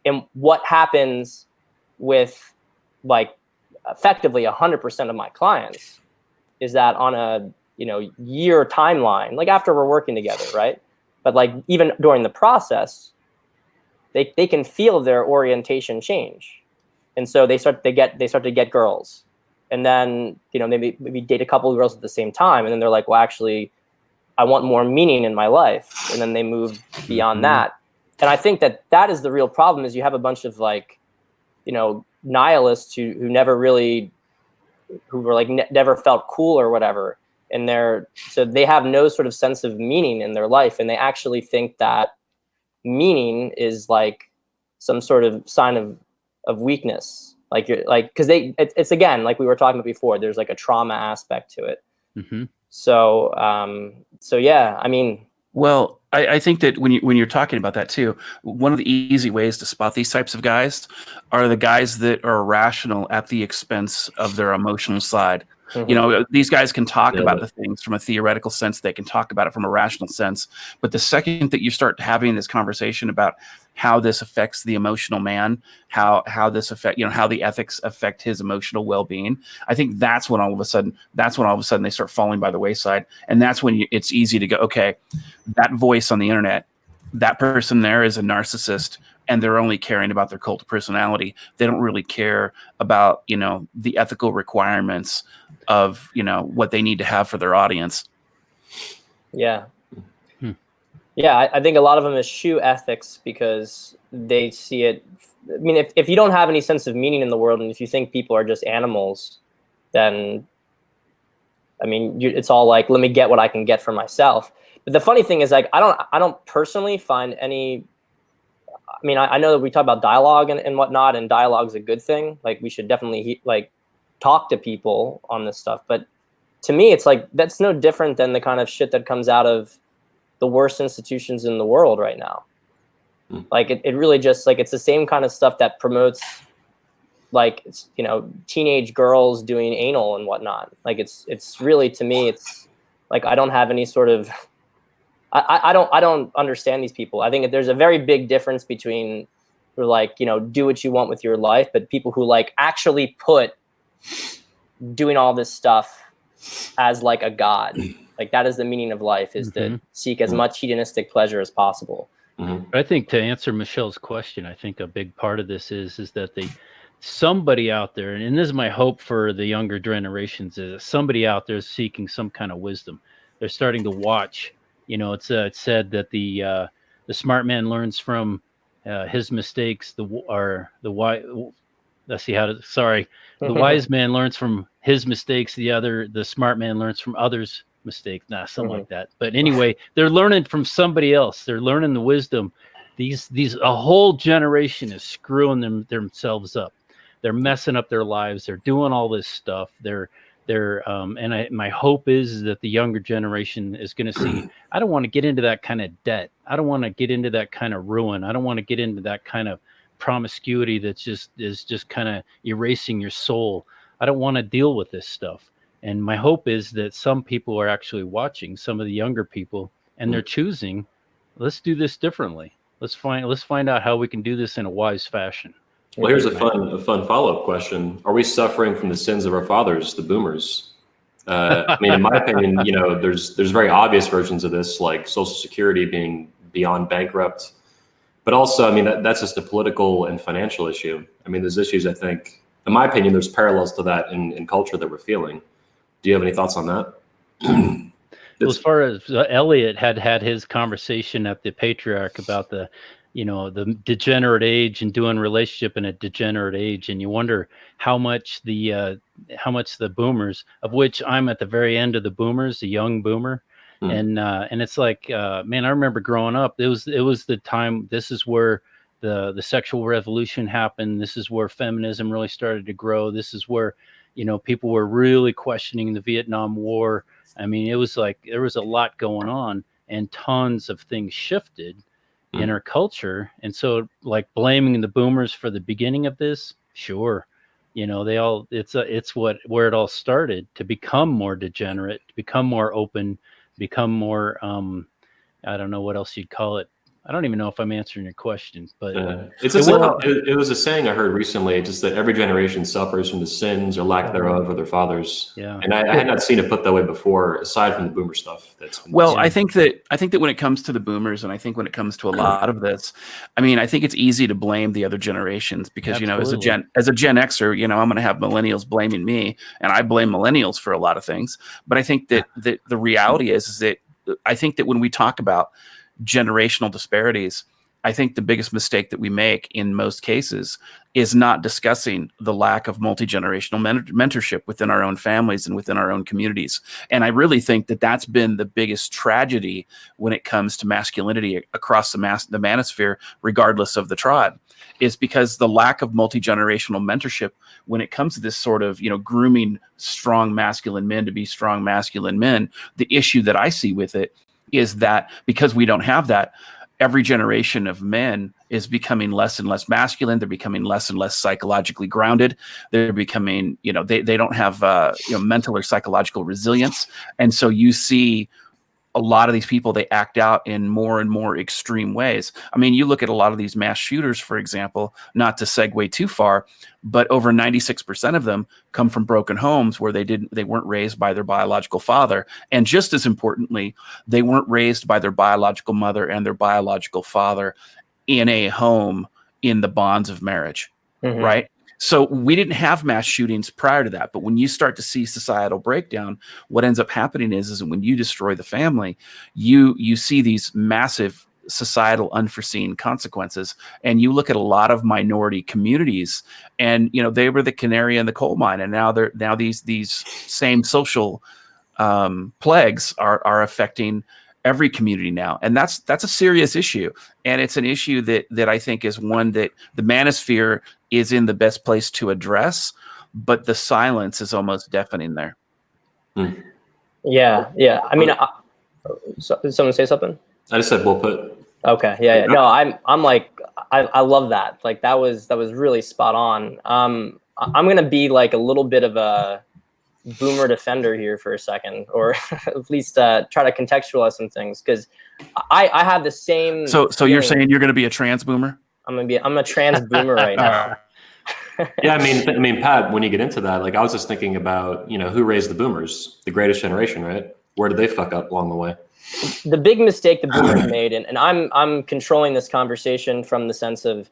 S2: And what happens with like effectively 100% of my clients is that on a year timeline, like after we're working together, right? But like even during the process, they can feel their orientation change. And so they start to get girls. And then, maybe date a couple of girls at the same time. And then they're like, well, actually, I want more meaning in my life. And then they move beyond that. And I think that is the real problem, is you have a bunch of like, nihilists who never really, who were like, never felt cool or whatever. And so they have no sort of sense of meaning in their life. And they actually think that meaning is like some sort of sign of weakness. Like you're like, cause it's again, like we were talking about before, there's like a trauma aspect to it. So yeah, I mean,
S3: well, I think that when you're talking about that too, one of the easy ways to spot these types of guys are the guys that are irrational at the expense of their emotional side. These guys can talk about the things from a theoretical sense. They can talk about it from a rational sense. But the second that you start having this conversation about how this affects the emotional man, how this affect, how the ethics affect his emotional well-being, I think that's when all of a sudden they start falling by the wayside. And that's when it's easy to go, okay, that voice on the internet, that person there is a narcissist, and they're only caring about their cult of personality. They don't really care about, the ethical requirements of, what they need to have for their audience.
S2: Yeah. Yeah, I think a lot of them eschew ethics because they see it. I mean, if you don't have any sense of meaning in the world, and if you think people are just animals, then, I mean, it's all like, let me get what I can get for myself. But the funny thing is, like, I don't personally find any. I mean, I know that we talk about dialogue and whatnot, and dialogue's a good thing. Like, we should definitely like talk to people on this stuff. But to me, it's like, that's no different than the kind of shit that comes out of the worst institutions in the world right now. Like it really just like, it's the same kind of stuff that promotes like, teenage girls doing anal and whatnot. Like it's really, to me, it's like, I don't have any sort of, I don't understand these people. I think there's a very big difference between like, do what you want with your life, but people who like actually put doing all this stuff as like a god. Like that is the meaning of life, is to seek as much hedonistic pleasure as possible.
S4: I think to answer Michelle's question, I think a big part of this is that somebody out there, and this is my hope for the younger generations, is that somebody out there is seeking some kind of wisdom. They're starting to watch. It's said that the smart man learns from his mistakes. The wise man learns from his mistakes. The smart man learns from others' mistakes. Something like that. But anyway, they're learning from somebody else. They're learning the wisdom. A whole generation is screwing themselves up. They're messing up their lives. They're doing all this stuff. My hope is that the younger generation is going to see, I don't want to get into that kind of debt. I don't want to get into that kind of ruin. I don't want to get into that kind of promiscuity is just kind of erasing your soul. I don't want to deal with this stuff. And my hope is that some people are actually watching, some of the younger people, and they're choosing, let's do this differently. Let's find out how we can do this in a wise fashion.
S1: Well, here's a fun follow-up question. Are we suffering from the sins of our fathers, the boomers? I mean, in my opinion, there's very obvious versions of this, like Social Security being beyond bankrupt. But also, I mean, that's just a political and financial issue. I mean, there's issues, I think, in my opinion, there's parallels to that in culture that we're feeling. Do you have any thoughts on that?
S4: Well, as far as Eliot had his conversation at the Patriarch about the degenerate age and doing relationship in a degenerate age, and you wonder how much the boomers, of which I'm at the very end of the boomers, the young boomer, and it's like, man, I remember growing up. It was the time. This is where the sexual revolution happened. This is where feminism really started to grow. This is where people were really questioning the Vietnam War. I mean, it was like there was a lot going on, and tons of things shifted in our culture. And so, like, blaming the boomers for the beginning of this, sure, it's where it all started to become more degenerate, to become more open, become more I don't know what else you'd call it. I don't even know if I'm answering your question, but
S1: it was a saying I heard recently, just that every generation suffers from the sins or lack thereof of their fathers.
S4: Yeah.
S1: And I had not seen it put that way before, aside from the boomer stuff.
S3: I think that when it comes to the boomers, and I think when it comes to a lot of this, I mean, I think it's easy to blame the other generations because, as a Gen Xer, I'm going to have millennials blaming me, and I blame millennials for a lot of things. But I think that the reality is that I think that when we talk about generational disparities, I think the biggest mistake that we make in most cases is not discussing the lack of multi-generational mentorship within our own families and within our own communities. And I really think that that's been the biggest tragedy when it comes to masculinity across the manosphere, regardless of the tribe, is because the lack of multi-generational mentorship when it comes to this sort of, grooming strong masculine men to be strong masculine men. The issue that I see with it is that because we don't have that, every generation of men is becoming less and less masculine. They're becoming less and less psychologically grounded. They're becoming, they don't have, mental or psychological resilience. And so you see a lot of these people, they act out in more and more extreme ways. I mean, you look at a lot of these mass shooters, for example, not to segue too far, but over 96% of them come from broken homes where they weren't raised by their biological father. And just as importantly, they weren't raised by their biological mother and their biological father in a home in the bonds of marriage, right? So we didn't have mass shootings prior to that. But when you start to see societal breakdown, what ends up happening is when you destroy the family, you see these massive societal unforeseen consequences. And you look at a lot of minority communities, and they were the canary in the coal mine, and now these same social plagues are affecting every community now. And that's a serious issue. And it's an issue that I think is one that the manosphere is in the best place to address, but the silence is almost deafening there.
S2: Yeah. I mean, did someone say something?
S1: I just said, well put.
S2: Okay. Yeah. No, I'm like, I love that. Like that was really spot on. I'm going to be like a little bit of a boomer defender here for a second, or at least try to contextualize some things, because I have the same.
S3: So you're saying you're going to be a trans boomer?
S2: I'm a trans boomer right now.
S1: Yeah, I mean, Pat, when you get into that, like I was just thinking about, who raised the boomers, the greatest generation, right? Where did they fuck up along the way?
S2: The big mistake the boomers made, and I'm controlling this conversation from the sense of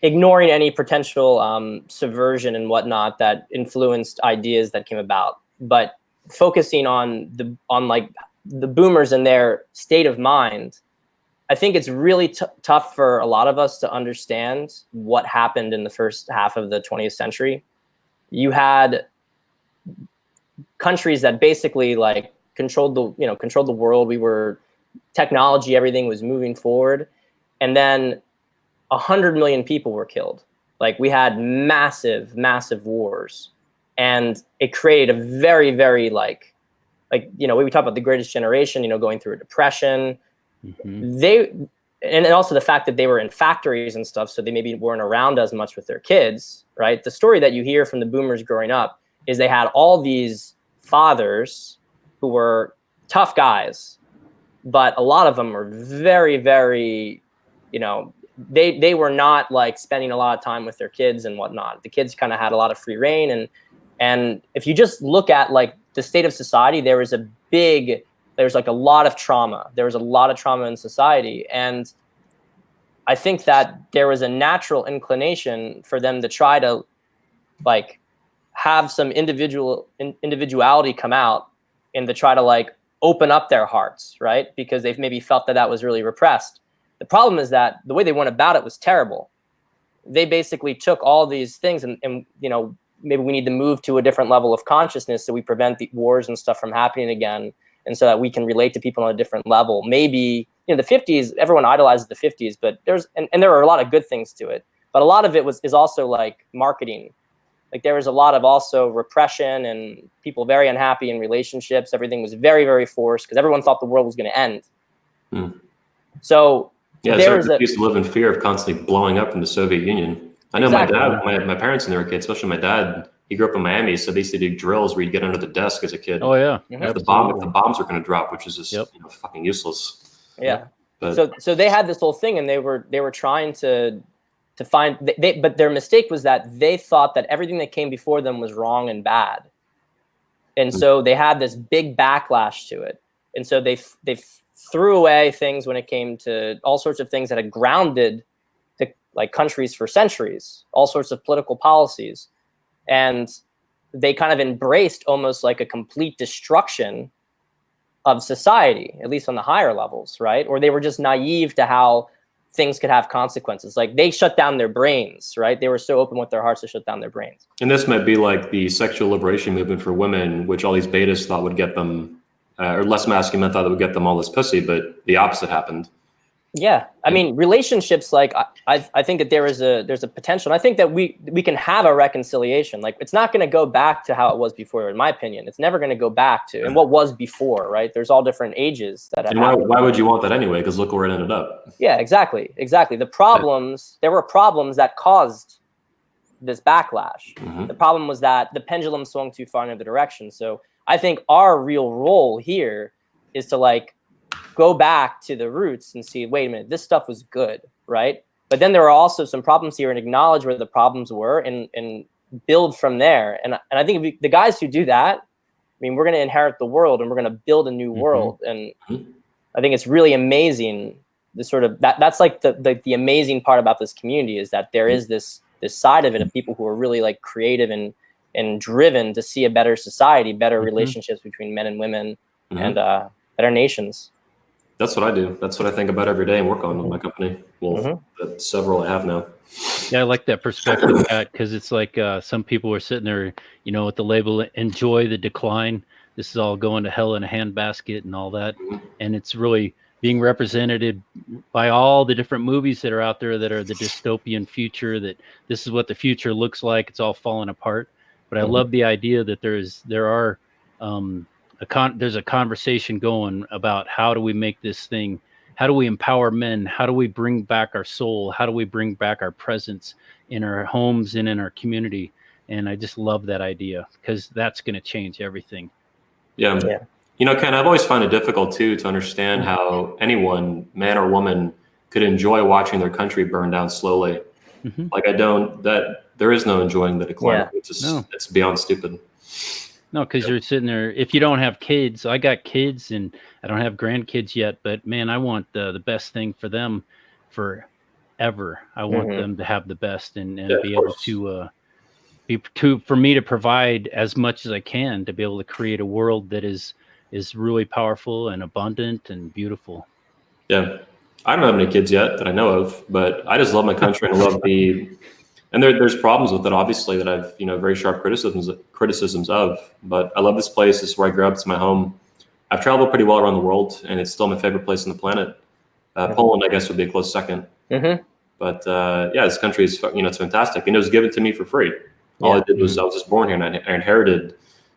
S2: ignoring any potential subversion and whatnot that influenced ideas that came about, but focusing on the boomers and their state of mind. I think it's really tough for a lot of us to understand what happened in the first half of the 20th century. You had countries that basically like controlled the world. Technology, everything was moving forward, and then 100 million people were killed. Like we had massive wars, and it created a very, very like we talk about the greatest generation, going through a depression. And also the fact that they were in factories and stuff, so they maybe weren't around as much with their kids, right? The story that you hear from the boomers growing up is they had all these fathers who were tough guys, but a lot of them were very, very you know, they were not like spending a lot of time with their kids and whatnot. The kids kind of had a lot of free reign. And if you just look at like the state of society, there's like a lot of trauma. There was a lot of trauma in society. And I think that there was a natural inclination for them to try to like have some individuality come out and to try to like open up their hearts, right? Because they've maybe felt that was really repressed. The problem is that the way they went about it was terrible. They basically took all these things and you know, maybe we need to move to a different level of consciousness so we prevent the wars and stuff from happening again, and so that we can relate to people on a different level. Maybe, you know, the 50s, everyone idolizes the 50s, but there are a lot of good things to it. But a lot of it is also like marketing. Like there was a lot of also repression and people very unhappy in relationships. Everything was very, very forced because everyone thought the world was going to end. So
S1: yeah, they used to live in fear of constantly blowing up from the Soviet Union. I know exactly. My parents when they were kids, especially my dad, he grew up in Miami, so they used to do drills where you'd get under the desk as a kid.
S4: Oh yeah.
S1: If the bombs were going to drop, which is just you know, fucking useless.
S2: Yeah. But, so they had this whole thing, and they were trying to find but their mistake was that they thought that everything that came before them was wrong and bad, and so they had this big backlash to it, and so they threw away things when it came to all sorts of things that had grounded the like countries for centuries, all sorts of political policies, and they kind of embraced almost like a complete destruction of society, at least on the higher levels, right? Or they were just naive to how things could have consequences. Like they shut down their brains, right? They were so open with their hearts to shut down their brains.
S1: And this might be like the sexual liberation movement for women, which all these betas thought would get them, or less masculine men thought that would get them all this pussy, but the opposite happened.
S2: Yeah, I mean, relationships, like I think that there's a potential. And I think that we can have a reconciliation. Like it's not going to go back to how it was before, in my opinion. It's never going to go back to and what was before, right? There's all different ages that.
S1: And why would you want that anyway? Because look where it ended up.
S2: Yeah, exactly. There were problems that caused this backlash. The problem was that the pendulum swung too far in another direction. So I think our real role here is to like go back to the roots and see, wait a minute, this stuff was good, right? But then there are also some problems here, and acknowledge where the problems were and build from there. And I think the guys who do that, I mean, we're going to inherit the world and we're going to build a new world. And I think it's really amazing. The sort of that's like the amazing part about this community is that there is this side of it of people who are really like creative and driven to see a better society, better relationships between men and women, and better nations.
S1: That's what I do. That's what I think about every day and work on with my company. Well, several I have now.
S4: Yeah, I like that perspective, Pat, because it's like some people are sitting there, you know, with the label "enjoy the decline." This is all going to hell in a handbasket and all that, and it's really being represented by all the different movies that are out there that are the dystopian future. That this is what the future looks like. It's all falling apart. But I love the idea that there's a conversation going about how do we make this thing, how do we empower men, how do we bring back our soul, how do we bring back our presence in our homes and in our community. And I just love that idea because that's going to change everything.
S1: Yeah. You know, Ken, I've always found it difficult too to understand how anyone, man or woman, could enjoy watching their country burn down slowly. Like there is no enjoying the decline. It's beyond stupid.
S4: No, because you're sitting there. If you don't have kids, I got kids and I don't have grandkids yet, but man, I want the best thing for them forever. I want them to have the best and be able to for me to provide as much as I can to be able to create a world that is really powerful and abundant and beautiful. Yeah.
S1: I don't have any kids yet that I know of, but I just love my country and I love and there's problems with it, obviously, that I've, very sharp criticisms of, but I love this place. This is where I grew up. It's my home. I've traveled pretty well around the world and it's still my favorite place on the planet. Poland, I guess, would be a close second. But this country is, it's fantastic. And it was given to me for free. All I did was I was just born here and I inherited,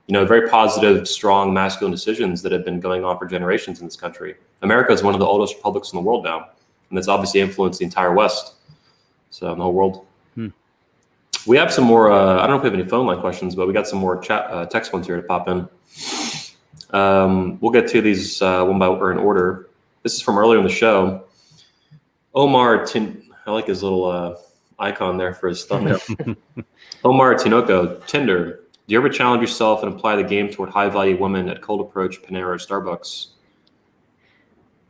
S1: very positive, strong, masculine decisions that have been going on for generations in this country. America is one of the oldest republics in the world now. And that's obviously influenced the entire West. So the whole world. We have some more, I don't know if we have any phone line questions, but we got some more text ones here to pop in. We'll get to these one by one in order. This is from earlier in the show. I like his little icon there for his thumbnail. Omar Tinoco, Tinder. Do you ever challenge yourself and apply the game toward high-value women at Cold Approach, Panera, or Starbucks?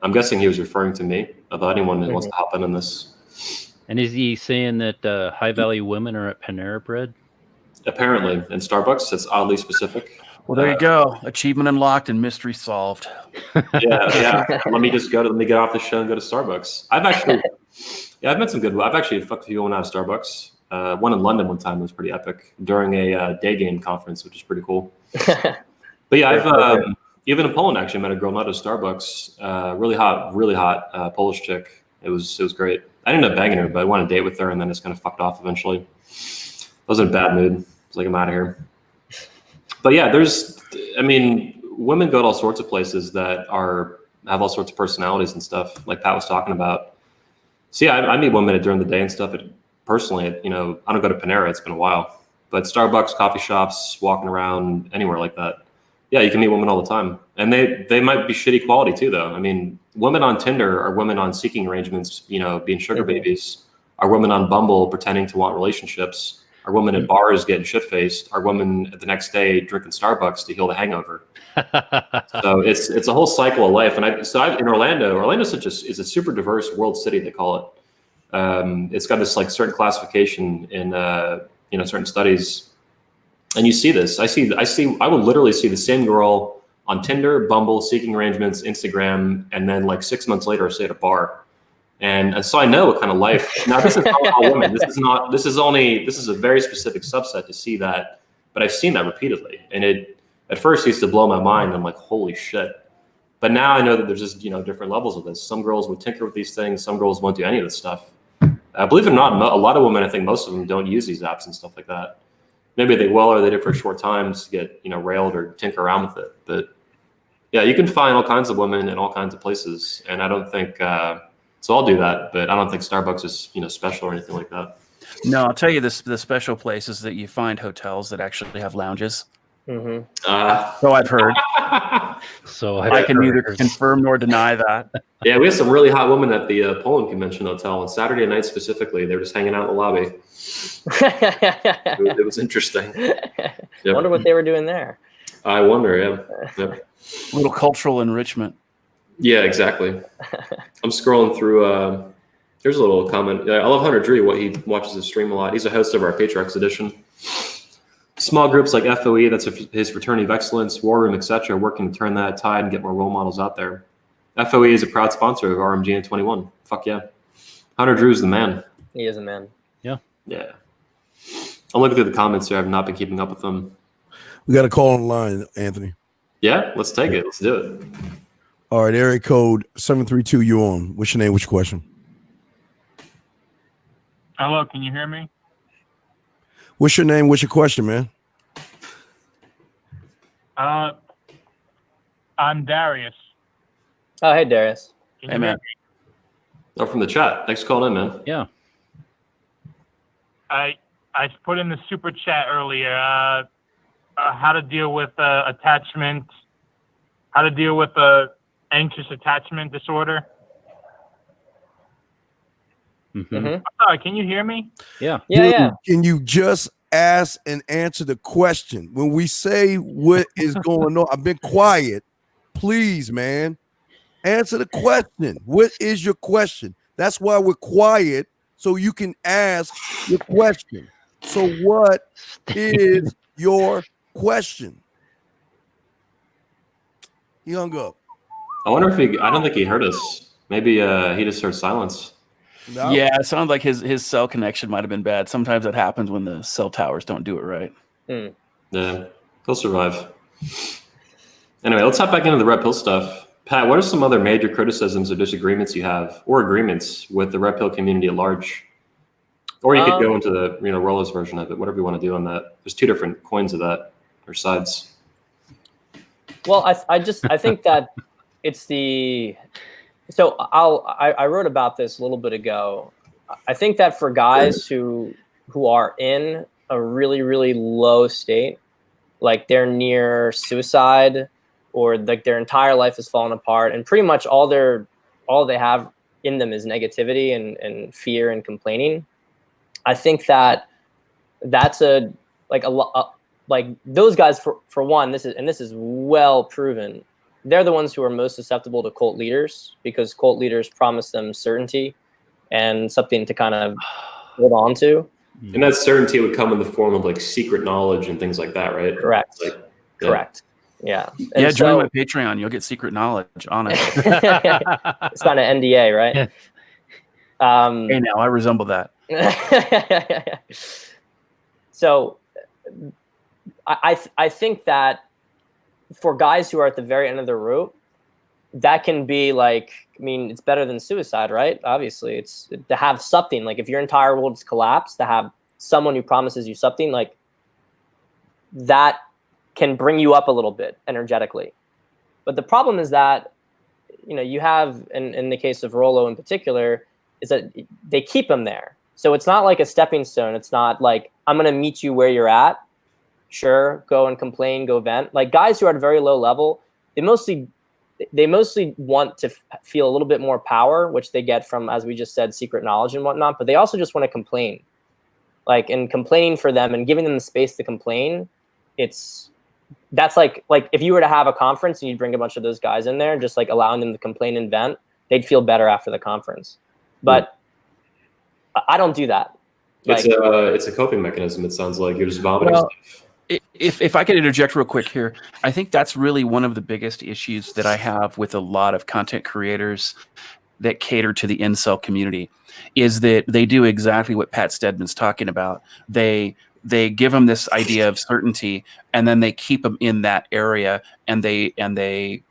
S1: I'm guessing he was referring to me, although anyone that wants to hop in on this.
S4: And is he saying that high-value women are at Panera Bread?
S1: Apparently, in Starbucks, it's oddly specific.
S3: Well, there you go. Achievement unlocked and mystery solved.
S1: Yeah. Let me get off the show and go to Starbucks. I've met some good. I've actually fucked a few women out of Starbucks. One in London one time was pretty epic during a day game conference, which is pretty cool. But yeah, I've even in Poland actually met a girl out of Starbucks. Really hot Polish chick. It was great. I ended up banging her, but I went on a date with her and then just kind of fucked off eventually. I was in a bad mood. I was like, I'm out of here. But yeah, women go to all sorts of places that have all sorts of personalities and stuff, like Pat was talking about. So yeah, I meet women during the day and stuff. Personally, I don't go to Panera. It's been a while, but Starbucks, coffee shops, walking around anywhere like that. Yeah, you can meet women all the time, and they might be shitty quality too, though. I mean, women on Tinder are women on seeking arrangements, being sugar babies. Are women on Bumble pretending to want relationships? Are women at bars getting shit-faced? Are women the next day drinking Starbucks to heal the hangover? So it's a whole cycle of life. And in Orlando is a super diverse world city, they call it. It's got this like certain classification in certain studies, and you see this. I will literally see the same girl on Tinder, Bumble, seeking arrangements, Instagram, and then like 6 months later, I say at a bar. And so I know what kind of life. Now this is not all women. This is a very specific subset to see that, but I've seen that repeatedly. And it at first used to blow my mind. I'm like, holy shit. But now I know that there's just different levels of this. Some girls would tinker with these things. Some girls won't do any of this stuff. Believe it or not, a lot of women, I think most of them don't use these apps and stuff like that. Maybe they will, or they did for a short time to get railed or tinker around with it. But yeah, you can find all kinds of women in all kinds of places, and I don't think. So I'll do that, but I don't think Starbucks is special or anything like that.
S3: No, I'll tell you this: the special places that you find hotels that actually have lounges.
S2: Mm-hmm.
S3: So I've heard.
S4: So
S3: I can neither confirm nor deny that.
S1: Yeah, we had some really hot women at the Poland Convention Hotel on Saturday night specifically. They were just hanging out in the lobby. It was interesting.
S2: Yep. I wonder what they were doing there.
S1: I wonder, yeah. Yep.
S3: A little cultural enrichment.
S1: Yeah, exactly. I'm scrolling through. Here's a little comment. I love Hunter Drew. He watches his stream a lot. He's a host of our Patriarchs edition. Small groups like FOE, that's his Fraternity of Excellence, War Room, etc., working to turn that tide and get more role models out there. FOE is a proud sponsor of RMG and 21. Fuck yeah. Hunter Drew's the man.
S2: He is a man.
S1: Yeah. I'm looking through the comments here. I've not been keeping up with them.
S5: We got a call on the line, Anthony.
S1: Yeah, let's take it. Let's do it.
S5: All right, area code 732, you on. What's your name? What's your question?
S6: Hello, can you hear me?
S5: What's your name? What's your question, man?
S6: I'm Darius.
S2: Oh, hey, Darius.
S6: Can
S3: Hey,
S6: you
S3: man.
S6: hear me?
S1: Oh, from the chat. Thanks for calling in, man.
S4: Yeah.
S6: I put in the super chat earlier how to deal with attachment, how to deal with anxious attachment disorder.
S4: Mm-hmm.
S2: Mm-hmm.
S6: Sorry, can you hear me?
S4: Yeah.
S2: Yeah.
S5: Can you just ask and answer the question? When we say what is going on, I've been quiet. Please, man, answer the question. What is your question? That's why we're quiet, so you can ask your question. So what is your question? He hung up.
S1: I wonder if I don't think he heard us. Maybe he just heard silence.
S5: No.
S3: Yeah, it sounded like his cell connection might have been bad. Sometimes that happens when the cell towers don't do it right.
S1: Yeah, he'll survive. Anyway, let's hop back into the Red Pill stuff. Pat, what are some other major criticisms or disagreements you have, or agreements with the Red Pill community at large? Or you could go into the Roller's version of it, whatever you want to do on that. There's two different coins of that, or sides.
S2: Well, I think that it's the. So I wrote about this a little bit ago. I think that for guys who are in a really, really low state, like they're near suicide, or like their entire life has fallen apart, and pretty much all they have in them is negativity and fear and complaining. I think that that's like those guys for one, this is well proven. They're the ones who are most susceptible to cult leaders, because cult leaders promise them certainty and something to kind of hold on to.
S1: And that certainty would come in the form of like secret knowledge and things like that, right?
S2: Correct.
S1: Like,
S2: Correct. Yeah.
S3: And
S2: And
S3: join my Patreon. You'll get secret knowledge, honestly.
S2: It's not an NDA, right?
S3: Hey, now I resemble that.
S2: So I think that for guys who are at the very end of the rope, that can be like, I mean, it's better than suicide, right? Obviously, it's to have something, like if your entire world's collapsed, to have someone who promises you something like that can bring you up a little bit energetically. But the problem is that, you know, you have, in the case of Rollo in particular, is that they keep him there. So it's not like a stepping stone. It's not like, I'm going to meet you where you're at. Sure, go and complain, go vent. Like guys who are at a very low level, they mostly want to feel a little bit more power, which they get from, as we just said, secret knowledge and whatnot. But they also just want to complain. Like, and complaining for them and giving them the space to complain, that's like if you were to have a conference and you'd bring a bunch of those guys in there, just like allowing them to complain and vent, they'd feel better after the conference. But I don't do that.
S1: It's a coping mechanism. It sounds like you're just vomiting stuff.
S3: If I could interject real quick here, I think that's really one of the biggest issues that I have with a lot of content creators that cater to the incel community, is that they do exactly what Pat Stedman's talking about. They give them this idea of certainty, and then they keep them in that area, and they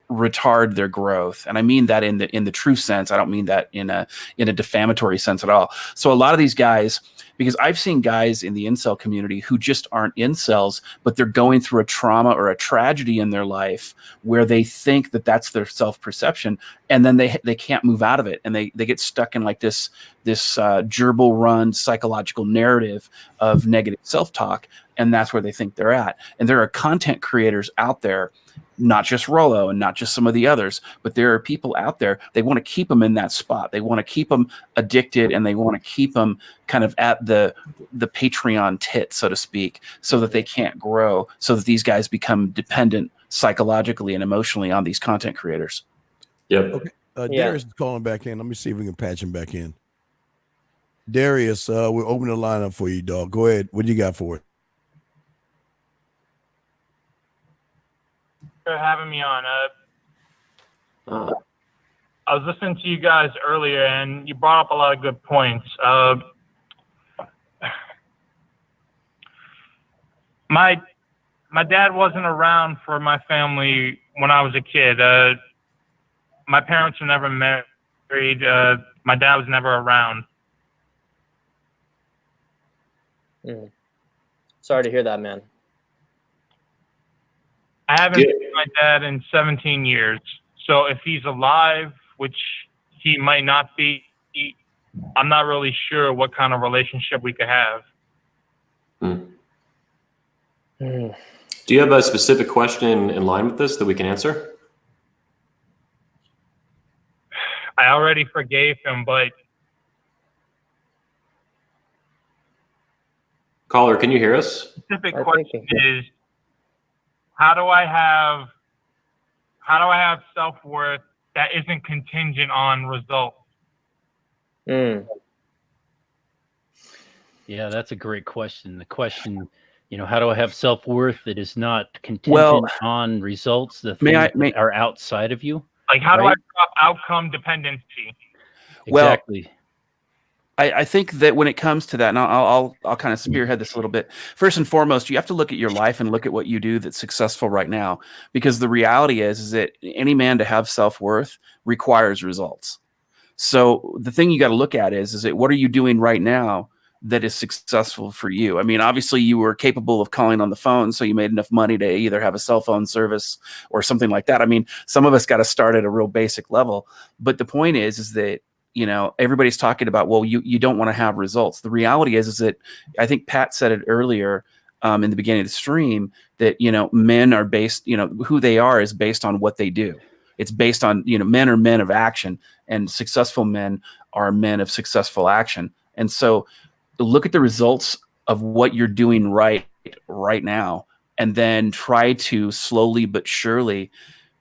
S3: retard their growth. And I mean that in the true sense. I don't mean that in a defamatory sense at all. So a lot of these guys, because I've seen guys in the incel community who just aren't incels, but they're going through a trauma or a tragedy in their life where they think that that's their self-perception, and then they can't move out of it, and they get stuck in like this gerbil run psychological narrative of negative self-talk, and that's where they think they're at. And there are content creators out there, not just Rollo and not just some of the others, but there are people out there, they want to keep them in that spot. They want to keep them addicted, and they want to keep them kind of at the Patreon tit, so to speak, so that they can't grow, so that these guys become dependent psychologically and emotionally on these content creators.
S1: Yep.
S5: Okay. Darius is calling back in. Let me see if we can patch him back in. Darius, we're opening the line up for you, dog. Go ahead. What do you got for it?
S6: For having me on. I was listening to you guys earlier, and you brought up a lot of good points. My dad wasn't around for my family when I was a kid. My parents were never married. My dad was never around.
S2: Sorry to hear that, man.
S6: I haven't seen my dad in 17 years. So if he's alive, which he might not be, I'm not really sure what kind of relationship we could have.
S1: Do you have a specific question in line with this that we can answer?
S6: I already forgave him, but...
S1: Caller, can you hear us?
S6: The specific question is, how do I have self-worth that isn't contingent on results?
S4: Yeah, that's a great question. The question, how do I have self-worth that is not contingent on results, the things that are outside of you?
S6: Like, how do I drop outcome dependency?
S4: Exactly.
S3: Well, I think that when it comes to that, and I'll kind of spearhead this a little bit. First and foremost, you have to look at your life and look at what you do that's successful right now, because the reality is that any man to have self-worth requires results. So the thing you got to look at is that what are you doing right now that is successful for you? I mean, obviously you were capable of calling on the phone, so you made enough money to either have a cell phone service or something like that. I mean, some of us got to start at a real basic level, but the point is that everybody's talking about, well, you don't want to have results. The reality is that I think Pat said it earlier in the beginning of the stream that, men are based, who they are is based on what they do. It's based on, men are men of action, and successful men are men of successful action. And so look at the results of what you're doing right now, and then try to slowly but surely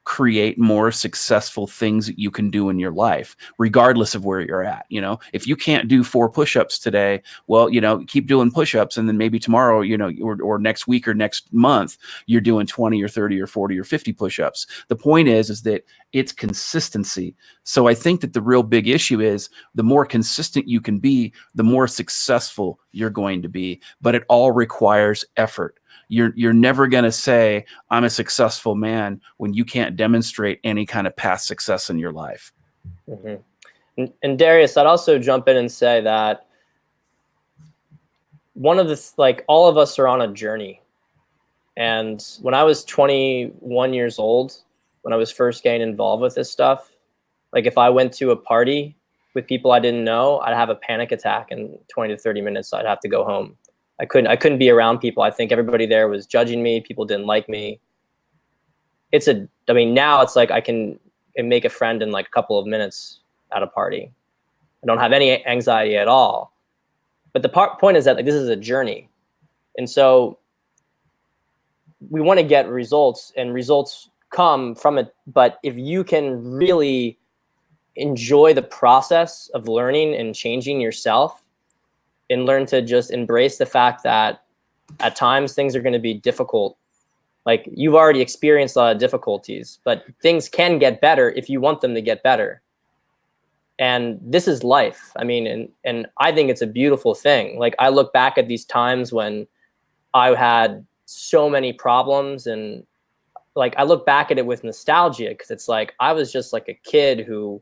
S3: create more successful things that you can do in your life, regardless of where you're at. If you can't do 4 push-ups today, well, keep doing push-ups, and then maybe tomorrow, or next week or next month, you're doing 20 or 30 or 40 or 50 push-ups. The point is that it's consistency. So I think that the real big issue is the more consistent you can be, the more successful you're going to be. But it all requires effort. You're never going to say, I'm a successful man, when you can't demonstrate any kind of past success in your life.
S2: Mm-hmm. And Darius, I'd also jump in and say that one of the, all of us are on a journey. And when I was 21 years old, when I was first getting involved with this stuff, if I went to a party with people I didn't know, I'd have a panic attack in 20 to 30 minutes. So I'd have to go home. I couldn't be around people. I think everybody there was judging me. People didn't like me. Now it's I can make a friend in a couple of minutes at a party. I don't have any anxiety at all. But the point is that this is a journey. And so we want to get results, and results come from it. But if you can really enjoy the process of learning and changing yourself, and learn to just embrace the fact that at times things are going to be difficult. You've already experienced a lot of difficulties, but things can get better if you want them to get better. And this is life. And I think it's a beautiful thing. I look back at these times when I had so many problems, and I look back at it with nostalgia, because it's I was just a kid who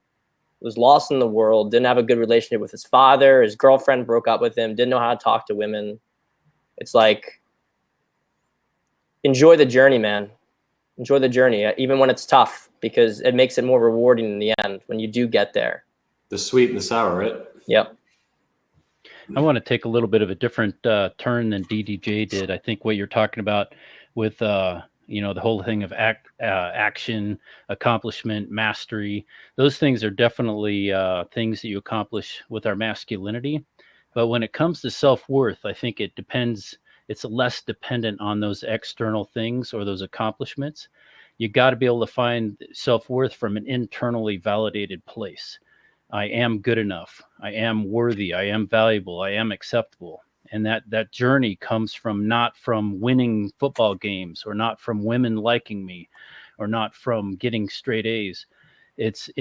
S2: was lost in the world, didn't have a good relationship with his father. His girlfriend broke up with him, didn't know how to talk to women. It's enjoy the journey, man. Enjoy the journey, even when it's tough, because it makes it more rewarding in the end when you do get there.
S1: The sweet and the sour, right?
S2: Yep.
S4: I want to take a little bit of a different turn than DDJ did. I think what you're talking about with the whole thing of action, accomplishment, mastery, those things are definitely things that you accomplish with our masculinity. But when it comes to self-worth, I think it's less dependent on those external things or those accomplishments. You got to be able to find self-worth from an internally validated place. I am good enough. I am worthy. I am valuable. I am acceptable. And that journey comes not from winning football games, or not from women liking me, or not from getting straight A's. It's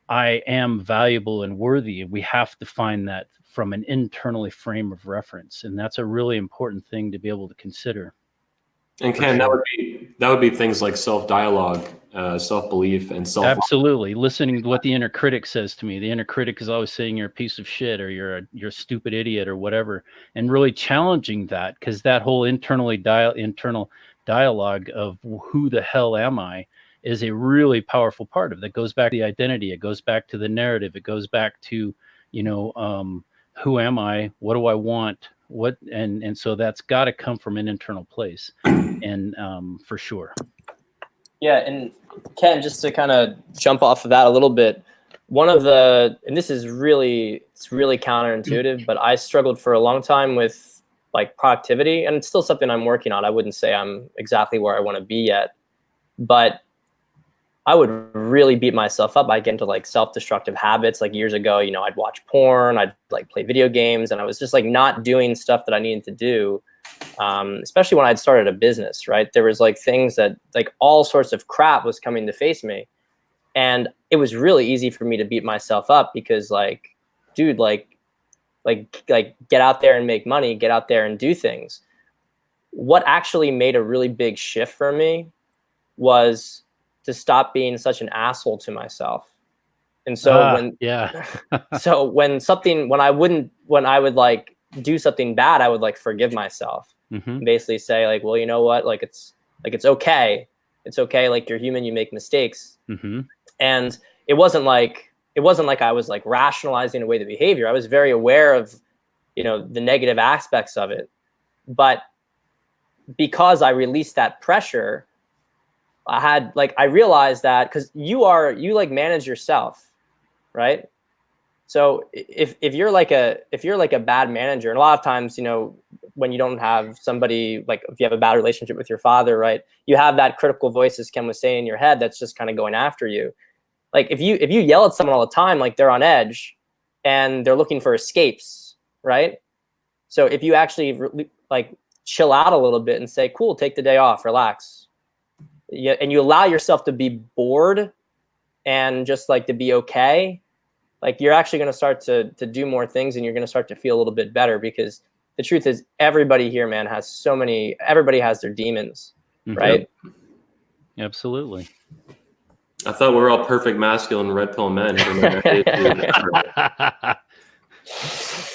S4: I am valuable and worthy. And we have to find that from an internally frame of reference. And that's a really important thing to be able to consider.
S1: And Ken, that would be things like self-dialogue, self-belief, and self.
S4: Absolutely, listening to what the inner critic says to me. The inner critic is always saying you're a piece of shit, or you're a stupid idiot, or whatever, and really challenging that, because that whole internal dialogue of who the hell am I is a really powerful part of it. That goes back to the identity. It goes back to the narrative. It goes back to who am I? What do I want? And so that's got to come from an internal place, and for sure.
S2: Yeah, and Ken, just to kind of jump off of that a little bit, and this is really counterintuitive, but I struggled for a long time with productivity, and it's still something I'm working on. I wouldn't say I'm exactly where I want to be yet, but I would really beat myself up. I get into self-destructive habits. Years ago, I'd watch porn, I'd play video games, and I was just not doing stuff that I needed to do. Especially when I'd started a business, right? There was things that all sorts of crap was coming to face me. And it was really easy for me to beat myself up, because dude, get out there and make money, get out there and do things. What actually made a really big shift for me was to stop being such an asshole to myself. And so when I would do something bad, I would forgive myself.
S4: Mm-hmm.
S2: Basically say well, you know what, it's okay. It's okay. You're human, you make mistakes.
S4: Mm-hmm.
S2: And it wasn't like I was rationalizing away the behavior. I was very aware of, the negative aspects of it. But because I released that pressure, I realized that because you like manage yourself, right? So if you're like a bad manager, and a lot of times, when you don't have somebody, like if you have a bad relationship with your father, right, you have that critical voice, as Ken was saying, in your head that's just kind of going after you. Like if you yell at someone all the time, like they're on edge and they're looking for escapes, right? So if you actually like chill out a little bit and say, cool, take the day off, relax. Yeah, and you allow yourself to be bored and just like to be okay, like you're actually going to start to do more things, and you're going to start to feel a little bit better, because the truth is everybody here, man, everybody has their demons, right?
S4: Yep. Absolutely.
S1: I thought we were all perfect masculine red pill men.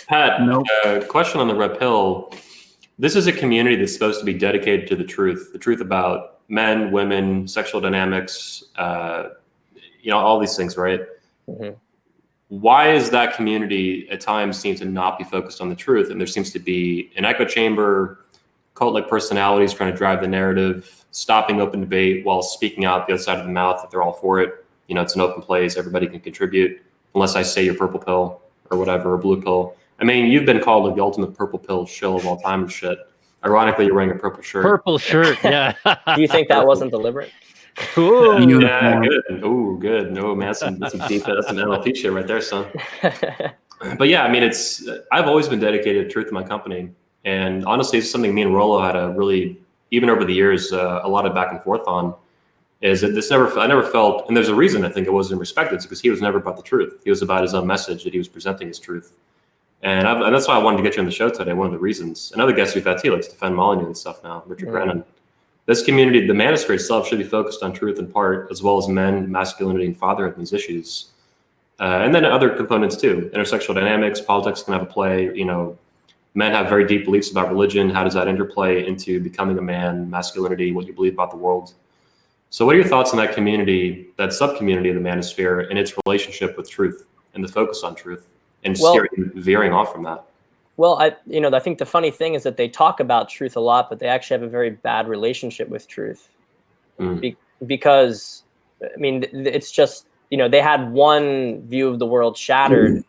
S1: Pat,
S3: Nope.
S1: Question on the red pill. This is a community that's supposed to be dedicated to the truth about men, women, sexual dynamics, all these things, right?
S2: Mm-hmm.
S1: Why is that community at times seem to not be focused on the truth? And there seems to be an echo chamber, cult-like personalities trying to drive the narrative, stopping open debate while speaking out the other side of the mouth that they're all for it. It's an open place. Everybody can contribute, unless I say you're purple pill or whatever, or blue pill. I mean, you've been called like the ultimate purple pill shill of all time and shit. Ironically, you're wearing a purple shirt.
S4: Purple shirt, yeah.
S2: Do you think that wasn't deliberate?
S4: Ooh.
S1: Yeah, good. Ooh, good. No, man, that's some deep, that's some NLP shit right there, son. But yeah, I mean, I've always been dedicated to truth in my company. And honestly, it's something me and Rollo had a really, even over the years, a lot of back and forth on, is that I never felt, and there's a reason I think it wasn't respected, it's because he was never about the truth. He was about his own message, that he was presenting his truth. And that's why I wanted to get you on the show today, one of the reasons. Another guest we've had too, like Stefan Molyneux and stuff now, Richard Brennan. This community, the manosphere itself, should be focused on truth in part, as well as men, masculinity, and fatherhood in these issues. And then other components too. Intersexual dynamics, politics can have a play. Men have very deep beliefs about religion. How does that interplay into becoming a man, masculinity, what you believe about the world? So what are your thoughts on that community, that sub-community of the manosphere, and its relationship with truth and the focus on truth, and veering off from that?
S2: Well, I think the funny thing is that they talk about truth a lot, but they actually have a very bad relationship with truth. Because, I mean, it's just, they had one view of the world shattered,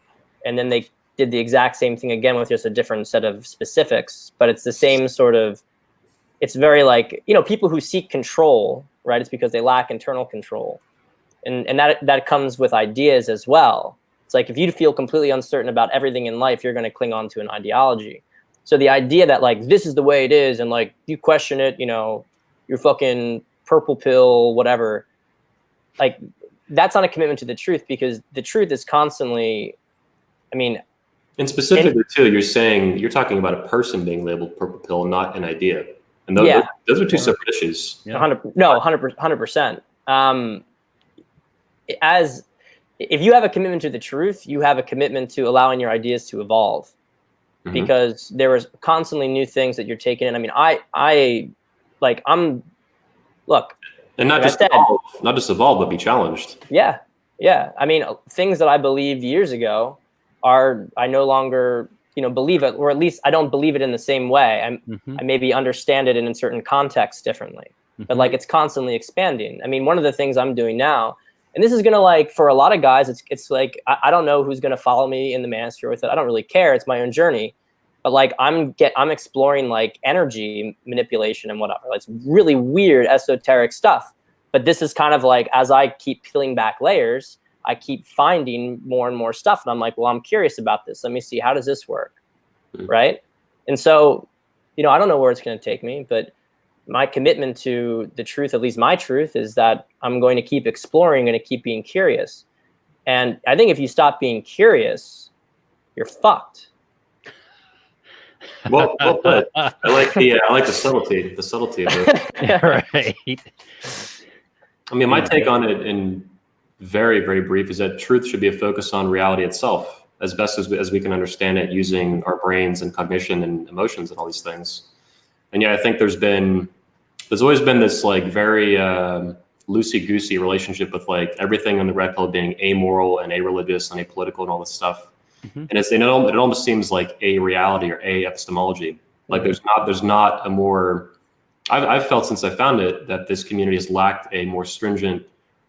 S2: and then they did the exact same thing again with just a different set of specifics. But it's the same sort of, it's very like, people who seek control, right? It's because they lack internal control. And that comes with ideas as well. It's like, if you feel completely uncertain about everything in life, you're going to cling on to an ideology. So the idea that like, this is the way it is, and like, you question it, you're fucking purple pill, whatever. Like, that's not a commitment to the truth, because the truth is constantly, I mean.
S1: And specifically too, you're talking about a person being labeled purple pill, not an idea. And those are two separate issues.
S4: Yeah.
S2: 100%. If you have a commitment to the truth, you have a commitment to allowing your ideas to evolve, because there is constantly new things that you're taking in. I mean, look.
S1: And not just evolve, but be challenged.
S2: Yeah. I mean, things that I believed years ago I no longer, believe it, or at least I don't believe it in the same way. I maybe understand it in a certain context differently, but like, it's constantly expanding. I mean, one of the things I'm doing now, and this is going to, like, for a lot of guys, it's like, I don't know who's going to follow me in the manosphere with it. I don't really care. It's my own journey. But like, I'm exploring like energy manipulation and whatever. It's really weird, esoteric stuff. But this is kind of like, as I keep peeling back layers, I keep finding more and more stuff. And I'm like, well, I'm curious about this. Let me see, how does this work? Right? And so, I don't know where it's going to take me, but my commitment to the truth, at least my truth, is that I'm going to keep exploring and keep being curious. And I think if you stop being curious, you're fucked.
S1: Well put. I like the subtlety of it.
S2: Yeah.
S4: Right.
S1: I mean, my take on it, in very, very brief, is that truth should be a focus on reality itself, as best as we can understand it, using our brains and cognition and emotions and all these things. And yeah, I think there's always been this like very loosey-goosey relationship with like everything on the red pill being amoral and a-religious and apolitical and all this stuff. And it almost seems like a reality or a epistemology. Like there's not a more I've felt since I found it that this community has lacked a more stringent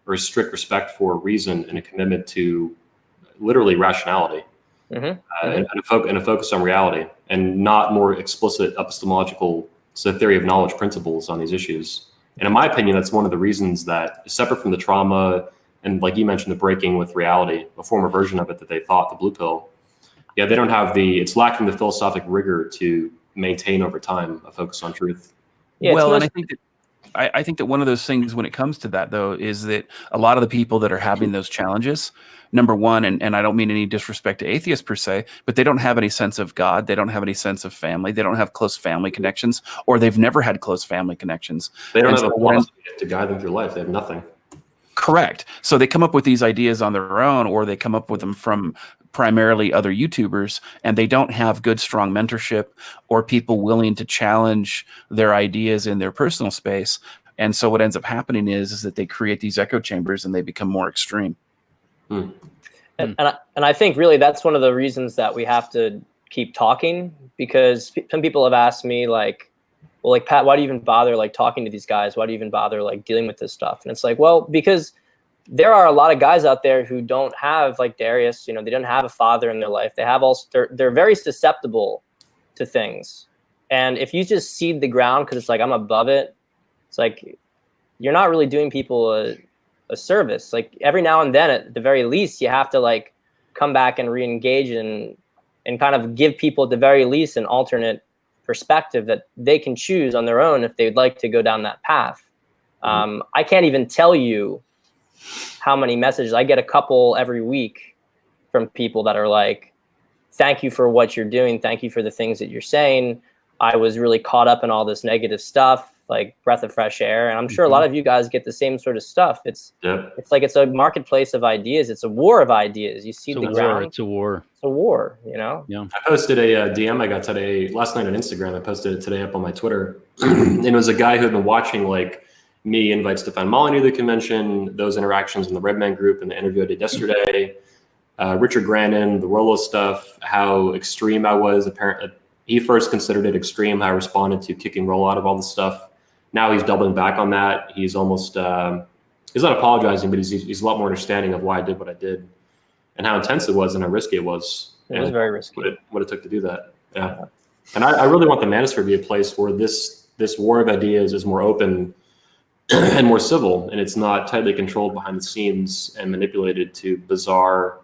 S1: or strict respect for reason and a commitment to literally rationality. And a focus on reality, and not more explicit epistemological, so theory of knowledge principles on these issues. And in my opinion, that's one of the reasons that, separate from the trauma and, like you mentioned, the breaking with reality, a former version of it that they thought, the blue pill, they don't have it's lacking the philosophic rigor to maintain over time a focus on truth.
S3: Yeah, well, and I think that one of those things when it comes to that, though, is that a lot of the people that are having those challenges, number one, and I don't mean any disrespect to atheists per se, but they don't have any sense of God. They don't have any sense of family. They don't have close family connections, or they've never had close family connections.
S1: They don't have a philosophy to guide them through life. They have nothing.
S3: Correct. So they come up with these ideas on their own, or they come up with them from primarily other YouTubers, and they don't have good, strong mentorship or people willing to challenge their ideas in their personal space. And so what ends up happening is that they create these echo chambers and they become more extreme.
S2: And I think really that's one of the reasons that we have to keep talking, because some people have asked me like, well, like, Pat, why do you even bother like talking to these guys? Why do you even bother like dealing with this stuff? And it's like, well, because there are a lot of guys out there who don't have, like Darius, they don't have a father in their life. They have they're very susceptible to things. And if you just seed the ground because it's like, I'm above it, it's like, you're not really doing people a service. Like every now and then, at the very least, you have to like come back and re-engage and kind of give people at the very least an alternate perspective that they can choose on their own if they'd like to go down that path. I can't even tell you how many messages I get, a couple every week, from people that are like, thank you for what you're doing. Thank you for the things that you're saying. I was really caught up in all this negative stuff, like breath of fresh air. And I'm sure a lot of you guys get the same sort of stuff. It's like, it's a marketplace of ideas. It's a war of ideas. You see the ground.
S4: It's a war.
S2: It's a war,
S1: Yeah. I posted a DM I got today, last night on Instagram. I posted it today up on my Twitter. And it was a guy who had been watching like me invite Stefan Molyneux to the convention, those interactions in the Red Man group, and the interview I did yesterday, Richard Grannon, the Rollo stuff, how extreme I was. Apparently, he first considered it extreme how I responded to kicking Rollo out of all this stuff. Now he's doubling back on that. He's almost, he's not apologizing, but he's a lot more understanding of why I did what I did and how intense it was and how risky it was.
S2: It was very risky.
S1: What it took to do that. Yeah. And I really want the Manosphere to be a place where this war of ideas is more open and more civil, and it's not tightly controlled behind the scenes and manipulated to bizarre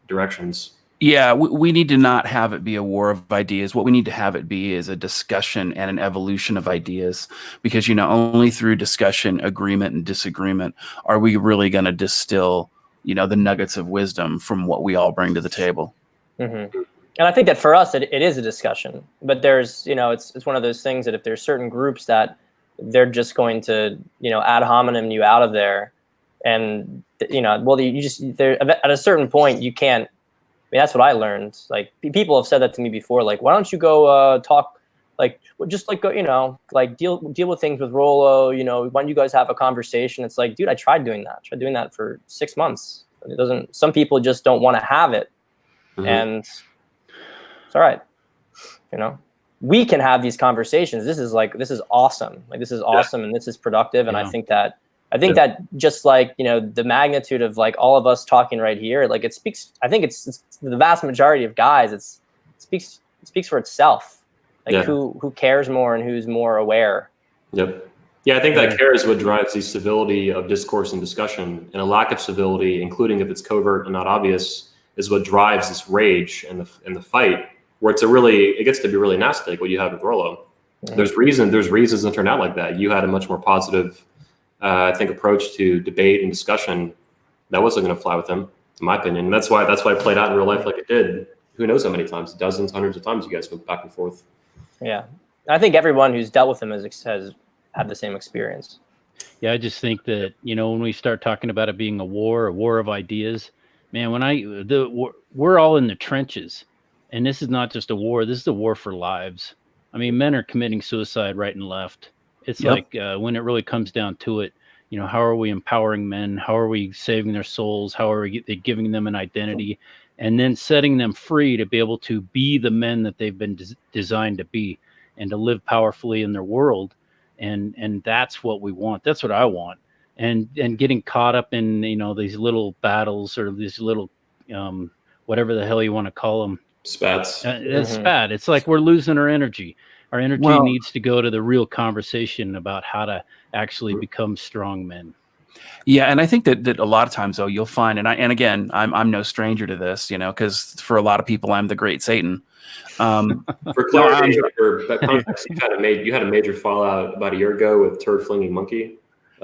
S1: directions.
S3: Yeah, we need to not have it be a war of ideas. What we need to have it be is a discussion and an evolution of ideas, because only through discussion, agreement, and disagreement are we really going to distill the nuggets of wisdom from what we all bring to the table.
S2: And I think that for us it is a discussion, but there's it's one of those things that if there's certain groups that they're just going to, ad hominem you out of there. And, at a certain point, you can't. I mean, that's what I learned. Like, people have said that to me before. Like, why don't you go talk, like, just like, go, like deal with things with Rollo, why don't you guys have a conversation? It's like, dude, I tried doing that. For 6 months. It doesn't, some people just don't want to have it. And it's all right. We can have these conversations. This is awesome. Like, this is awesome. And this is productive. And I think that just like, the magnitude of like all of us talking right here, like it speaks, I think it's the vast majority of guys, it speaks for itself. Like who cares more and who's more aware.
S1: Yep. Yeah. I think that care is what drives the civility of discourse and discussion, and a lack of civility, including if it's covert and not obvious, is what drives this rage and the fight, where it gets to be really nasty, like what you had with Rollo. There's reasons to turn out like that. You had a much more positive, I think, approach to debate and discussion that wasn't going to fly with him, in my opinion. And that's why it played out in real life like it did. Who knows how many times, dozens, hundreds of times you guys went back and forth.
S2: Yeah. I think everyone who's dealt with him has had the same experience.
S4: Yeah, I just think that, when we start talking about it being a war of ideas, man, we're all in the trenches. And this is not just a war. This is a war for lives. I mean, men are committing suicide right and left. It's like when it really comes down to it, how are we empowering men? How are we saving their souls? How are we giving them an identity? And then setting them free to be able to be the men that they've been designed to be. and to live powerfully in their world. And that's what we want. That's what I want. And getting caught up in, you know, these little battles or these little, whatever the hell you want to call them.
S1: Spats.
S4: It's spat. It's like we're losing our energy. Our energy needs to go to the real conversation about how to actually become strong men.
S3: Yeah, and I think that a lot of times, though, you'll find, and again, I'm no stranger to this, you know, because for a lot of people, I'm the great Satan.
S1: For clarity, for context, you had a major fallout about a year ago with turd flinging monkey.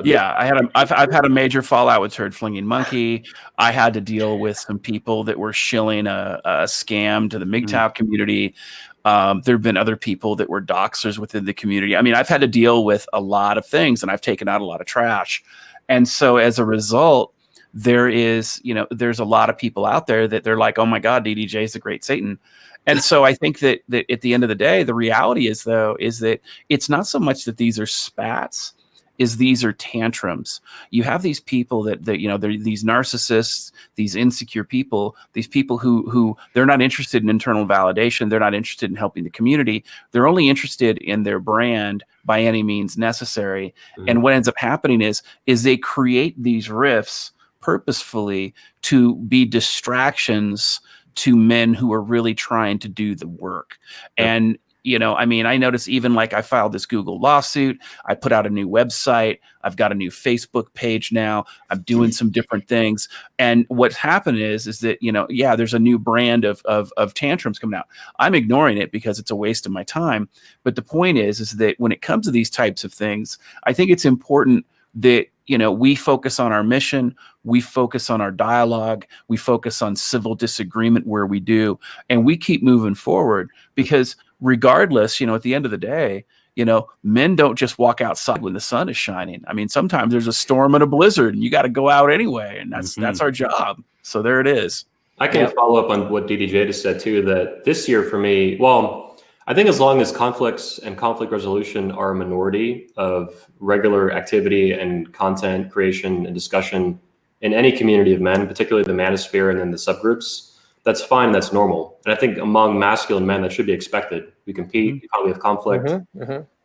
S3: Yeah, I've had a major fallout with turd flinging monkey. I had to deal with some people that were shilling a scam to the MGTOW community. There have been other people that were doxers within the community. I mean, I've had to deal with a lot of things, and I've taken out a lot of trash. And so as a result, there's a lot of people out there that they're like, oh my God, DDJ is the great Satan. And so I think that at the end of the day, the reality is that it's not so much that these are spats, is these are tantrums. You have these people that you know, they're these narcissists, these insecure people, these people who they're not interested in internal validation. They're not interested in helping the community. They're only interested in their brand by any means necessary. And what ends up happening is they create these rifts purposefully to be distractions to men who are really trying to do the work. And you know, I mean, I notice even like I filed this Google lawsuit. I put out a new website. I've got a new Facebook page now. I'm doing some different things. And what's happened is that, you know, yeah, there's a new brand of tantrums coming out. I'm ignoring it because it's a waste of my time. But the point is that when it comes to these types of things, I think it's important that, you know, we focus on our mission, we focus on our dialogue, we focus on civil disagreement where we do, and we keep moving forward because regardless, you know, at the end of the day, you know, men don't just walk outside when the sun is shining. I mean, sometimes there's a storm and a blizzard and you got to go out anyway. And that's our job. So there it is.
S1: I can follow up on what DDJ just said too, that this year for me, well, I think as long as conflicts and conflict resolution are a minority of regular activity and content creation and discussion in any community of men, particularly the manosphere and then the subgroups, that's fine. That's normal. And I think among masculine men, that should be expected. We compete, we have conflict.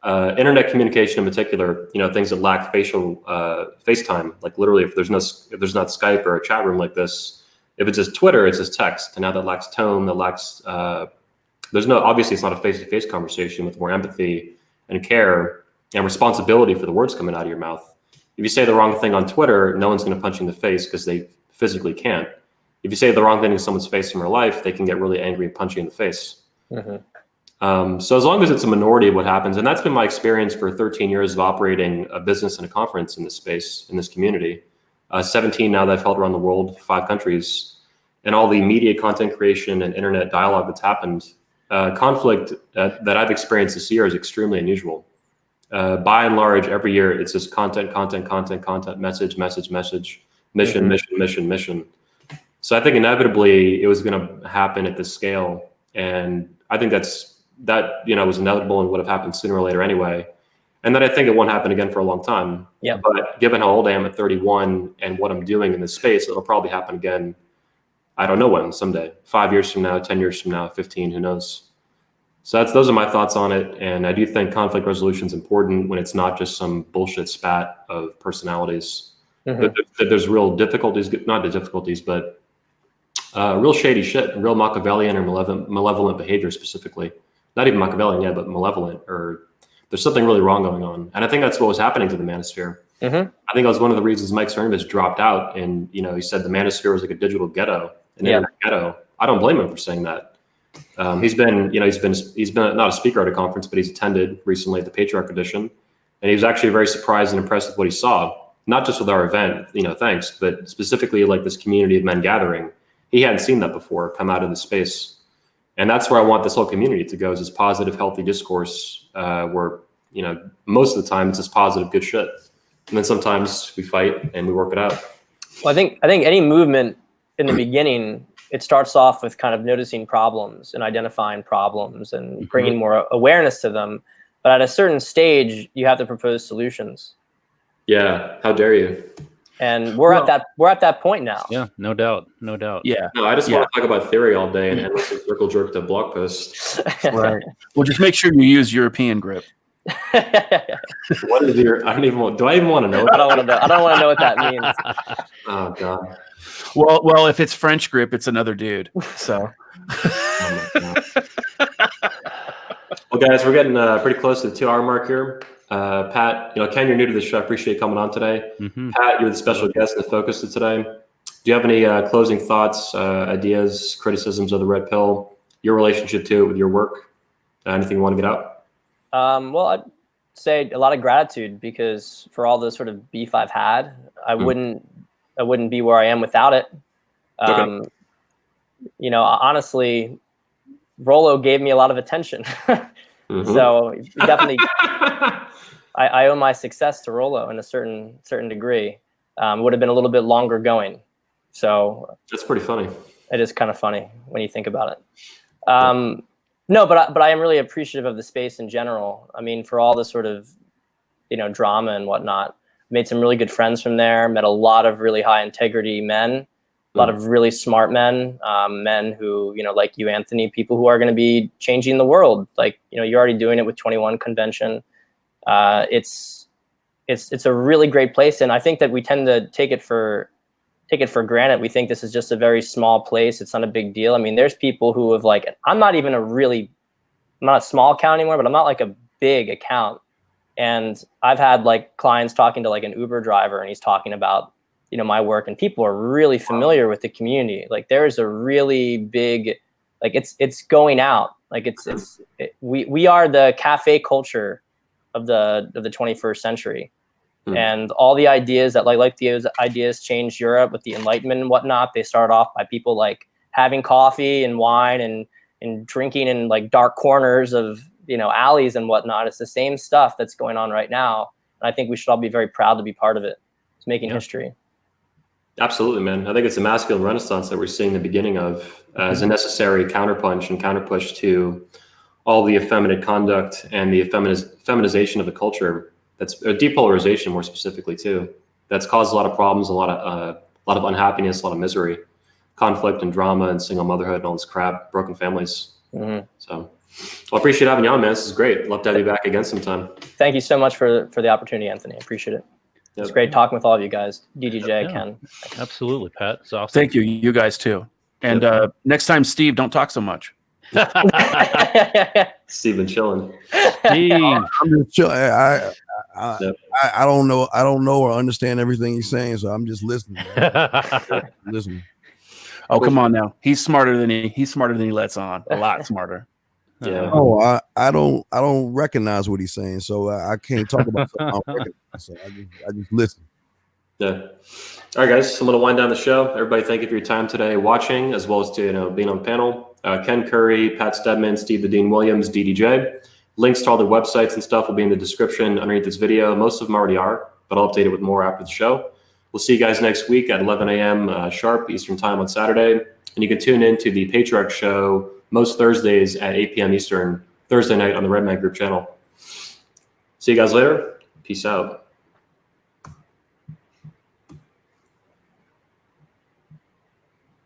S1: Internet communication in particular, you know, things that lack facial FaceTime, like literally if there's not Skype or a chat room like this, if it's just Twitter, it's just text. And now that lacks tone, that lacks, obviously it's not a face-to-face conversation with more empathy and care and responsibility for the words coming out of your mouth. If you say the wrong thing on Twitter, no one's going to punch you in the face because they physically can't. If you say the wrong thing in someone's face in real life, they can get really angry and punch you in the face. So as long as it's a minority of what happens, and that's been my experience for 13 years of operating a business and a conference in this space, in this community, 17 now that I've held around the world, 5 countries, and all the media content creation and internet dialogue that's happened, conflict that I've experienced this year is extremely unusual. By and large, every year, it's just content, message, mission. So I think inevitably it was going to happen at this scale. And I think that, you know, was inevitable and would have happened sooner or later anyway. And then I think it won't happen again for a long time. Yeah. But given how old I am at 31 and what I'm doing in this space, it'll probably happen again. I don't know when, someday, 5 years from now, 10 years from now, 15, who knows? So those are my thoughts on it. And I do think conflict resolution is important when it's not just some bullshit spat of personalities. There's real difficulties, not the difficulties, but real shady shit, real Machiavellian or malevolent behavior specifically. Not even Machiavellian yet, but malevolent, or there's something really wrong going on. And I think that's what was happening to the manosphere. I think that was one of the reasons Mike Cernovich dropped out. And, you know, he said the manosphere was like a digital ghetto, an internet ghetto. I don't blame him for saying that. He's been not a speaker at a conference, but he's attended recently at the Patriarch Edition. And he was actually very surprised and impressed with what he saw, not just with our event, you know, thanks, but specifically like this community of men gathering. He hadn't seen that before come out of the space. And that's where I want this whole community to go, is this positive, healthy discourse where, you know, most of the time it's just positive, good shit. And then sometimes we fight and we work it out.
S2: Well, I think any movement in the beginning, it starts off with kind of noticing problems and identifying problems and bringing more awareness to them. But at a certain stage, you have to propose solutions.
S1: Yeah, how dare you?
S2: And we're at that point now.
S4: Yeah, no doubt. No doubt.
S3: Yeah.
S1: No, I just want to talk about theory all day and endlessly circle jerk to blog posts.
S3: Right. Well, just make sure you use European grip.
S1: What is your? I don't even want. Do I even want to know?
S2: I don't want to know. I don't want to know what that means.
S1: Oh God.
S3: Well, if it's French grip, it's another dude. So.
S1: Oh my God. Well, guys, we're getting pretty close to the 2 hour mark here. Pat, Ken, you're new to the show. I appreciate you coming on today.
S4: Mm-hmm.
S1: Pat, you're the special guest and the focus of today. Do you have any closing thoughts, ideas, criticisms of the red pill, your relationship to it with your work? Anything you want to get out?
S2: Well, I'd say a lot of gratitude, because for all the sort of beef I've had, I wouldn't be where I am without it.
S1: Okay.
S2: Honestly, Rollo gave me a lot of attention. So definitely, I owe my success to Rollo in a certain degree. Would have been a little bit longer going. So
S1: that's pretty funny.
S2: It is kind of funny when you think about it. No, but I am really appreciative of the space in general. I mean, for all the sort of, drama and whatnot, made some really good friends from there, met a lot of really high integrity men, a lot of really smart men, men who, like you, Anthony, people who are going to be changing the world. Like, you're already doing it with 21 Convention. It's a really great place. And I think that we tend to take it for granted. We think this is just a very small place. It's not a big deal. I mean, there's people who have I'm not a small account anymore, but I'm not like a big account. And I've had clients talking to an Uber driver, and he's talking about, my work, and people are really familiar with the community. There's a really big, it's going out. We are the cafe culture of the 21st century. And all the ideas that those ideas changed Europe with the Enlightenment and whatnot. They start off by people having coffee and wine and drinking in dark corners of alleys and whatnot. It's the same stuff that's going on right now, and I think we should all be very proud to be part of it. It's making history.
S1: Absolutely, man. I think it's a masculine renaissance that we're seeing the beginning of as a necessary counterpunch and counterpush to all the effeminate conduct and the feminization of the culture. That's a depolarization, more specifically too. That's caused a lot of problems, a lot of unhappiness, a lot of misery, conflict and drama and single motherhood and all this crap, broken families. So, I appreciate having you on, man. This is great. Love to have you back again sometime.
S2: Thank you so much for the opportunity, Anthony. I appreciate it. It's great talking with all of you guys. DDJ, Ken.
S4: Absolutely, Pat. It's awesome.
S3: Thank you. You guys too. And next time, Steve, don't talk so much.
S1: Steve been chilling.
S4: Steve.
S5: I'm just chilling. I don't know or understand everything he's saying, so I'm just listening. Listening.
S3: Oh, come on now. He's smarter than he lets on. A lot smarter.
S1: Yeah.
S5: Oh, I don't recognize what he's saying, so I can't talk about something I don't recognize. So I just listen.
S1: Yeah. All right, guys. I'm going to wind down the show. Everybody, thank you for your time today watching, as well as to being on the panel. Ken Curry, Pat Stedman, Steve the Dean Williams, DDJ. Links to all their websites and stuff will be in the description underneath this video. Most of them already are, but I'll update it with more after the show. We'll see you guys next week at 11 a.m. Sharp Eastern Time on Saturday. And you can tune in to the Patriarch Show most Thursdays at 8 p.m. Eastern, Thursday night on the Red Man Group channel. See you guys later. Peace out.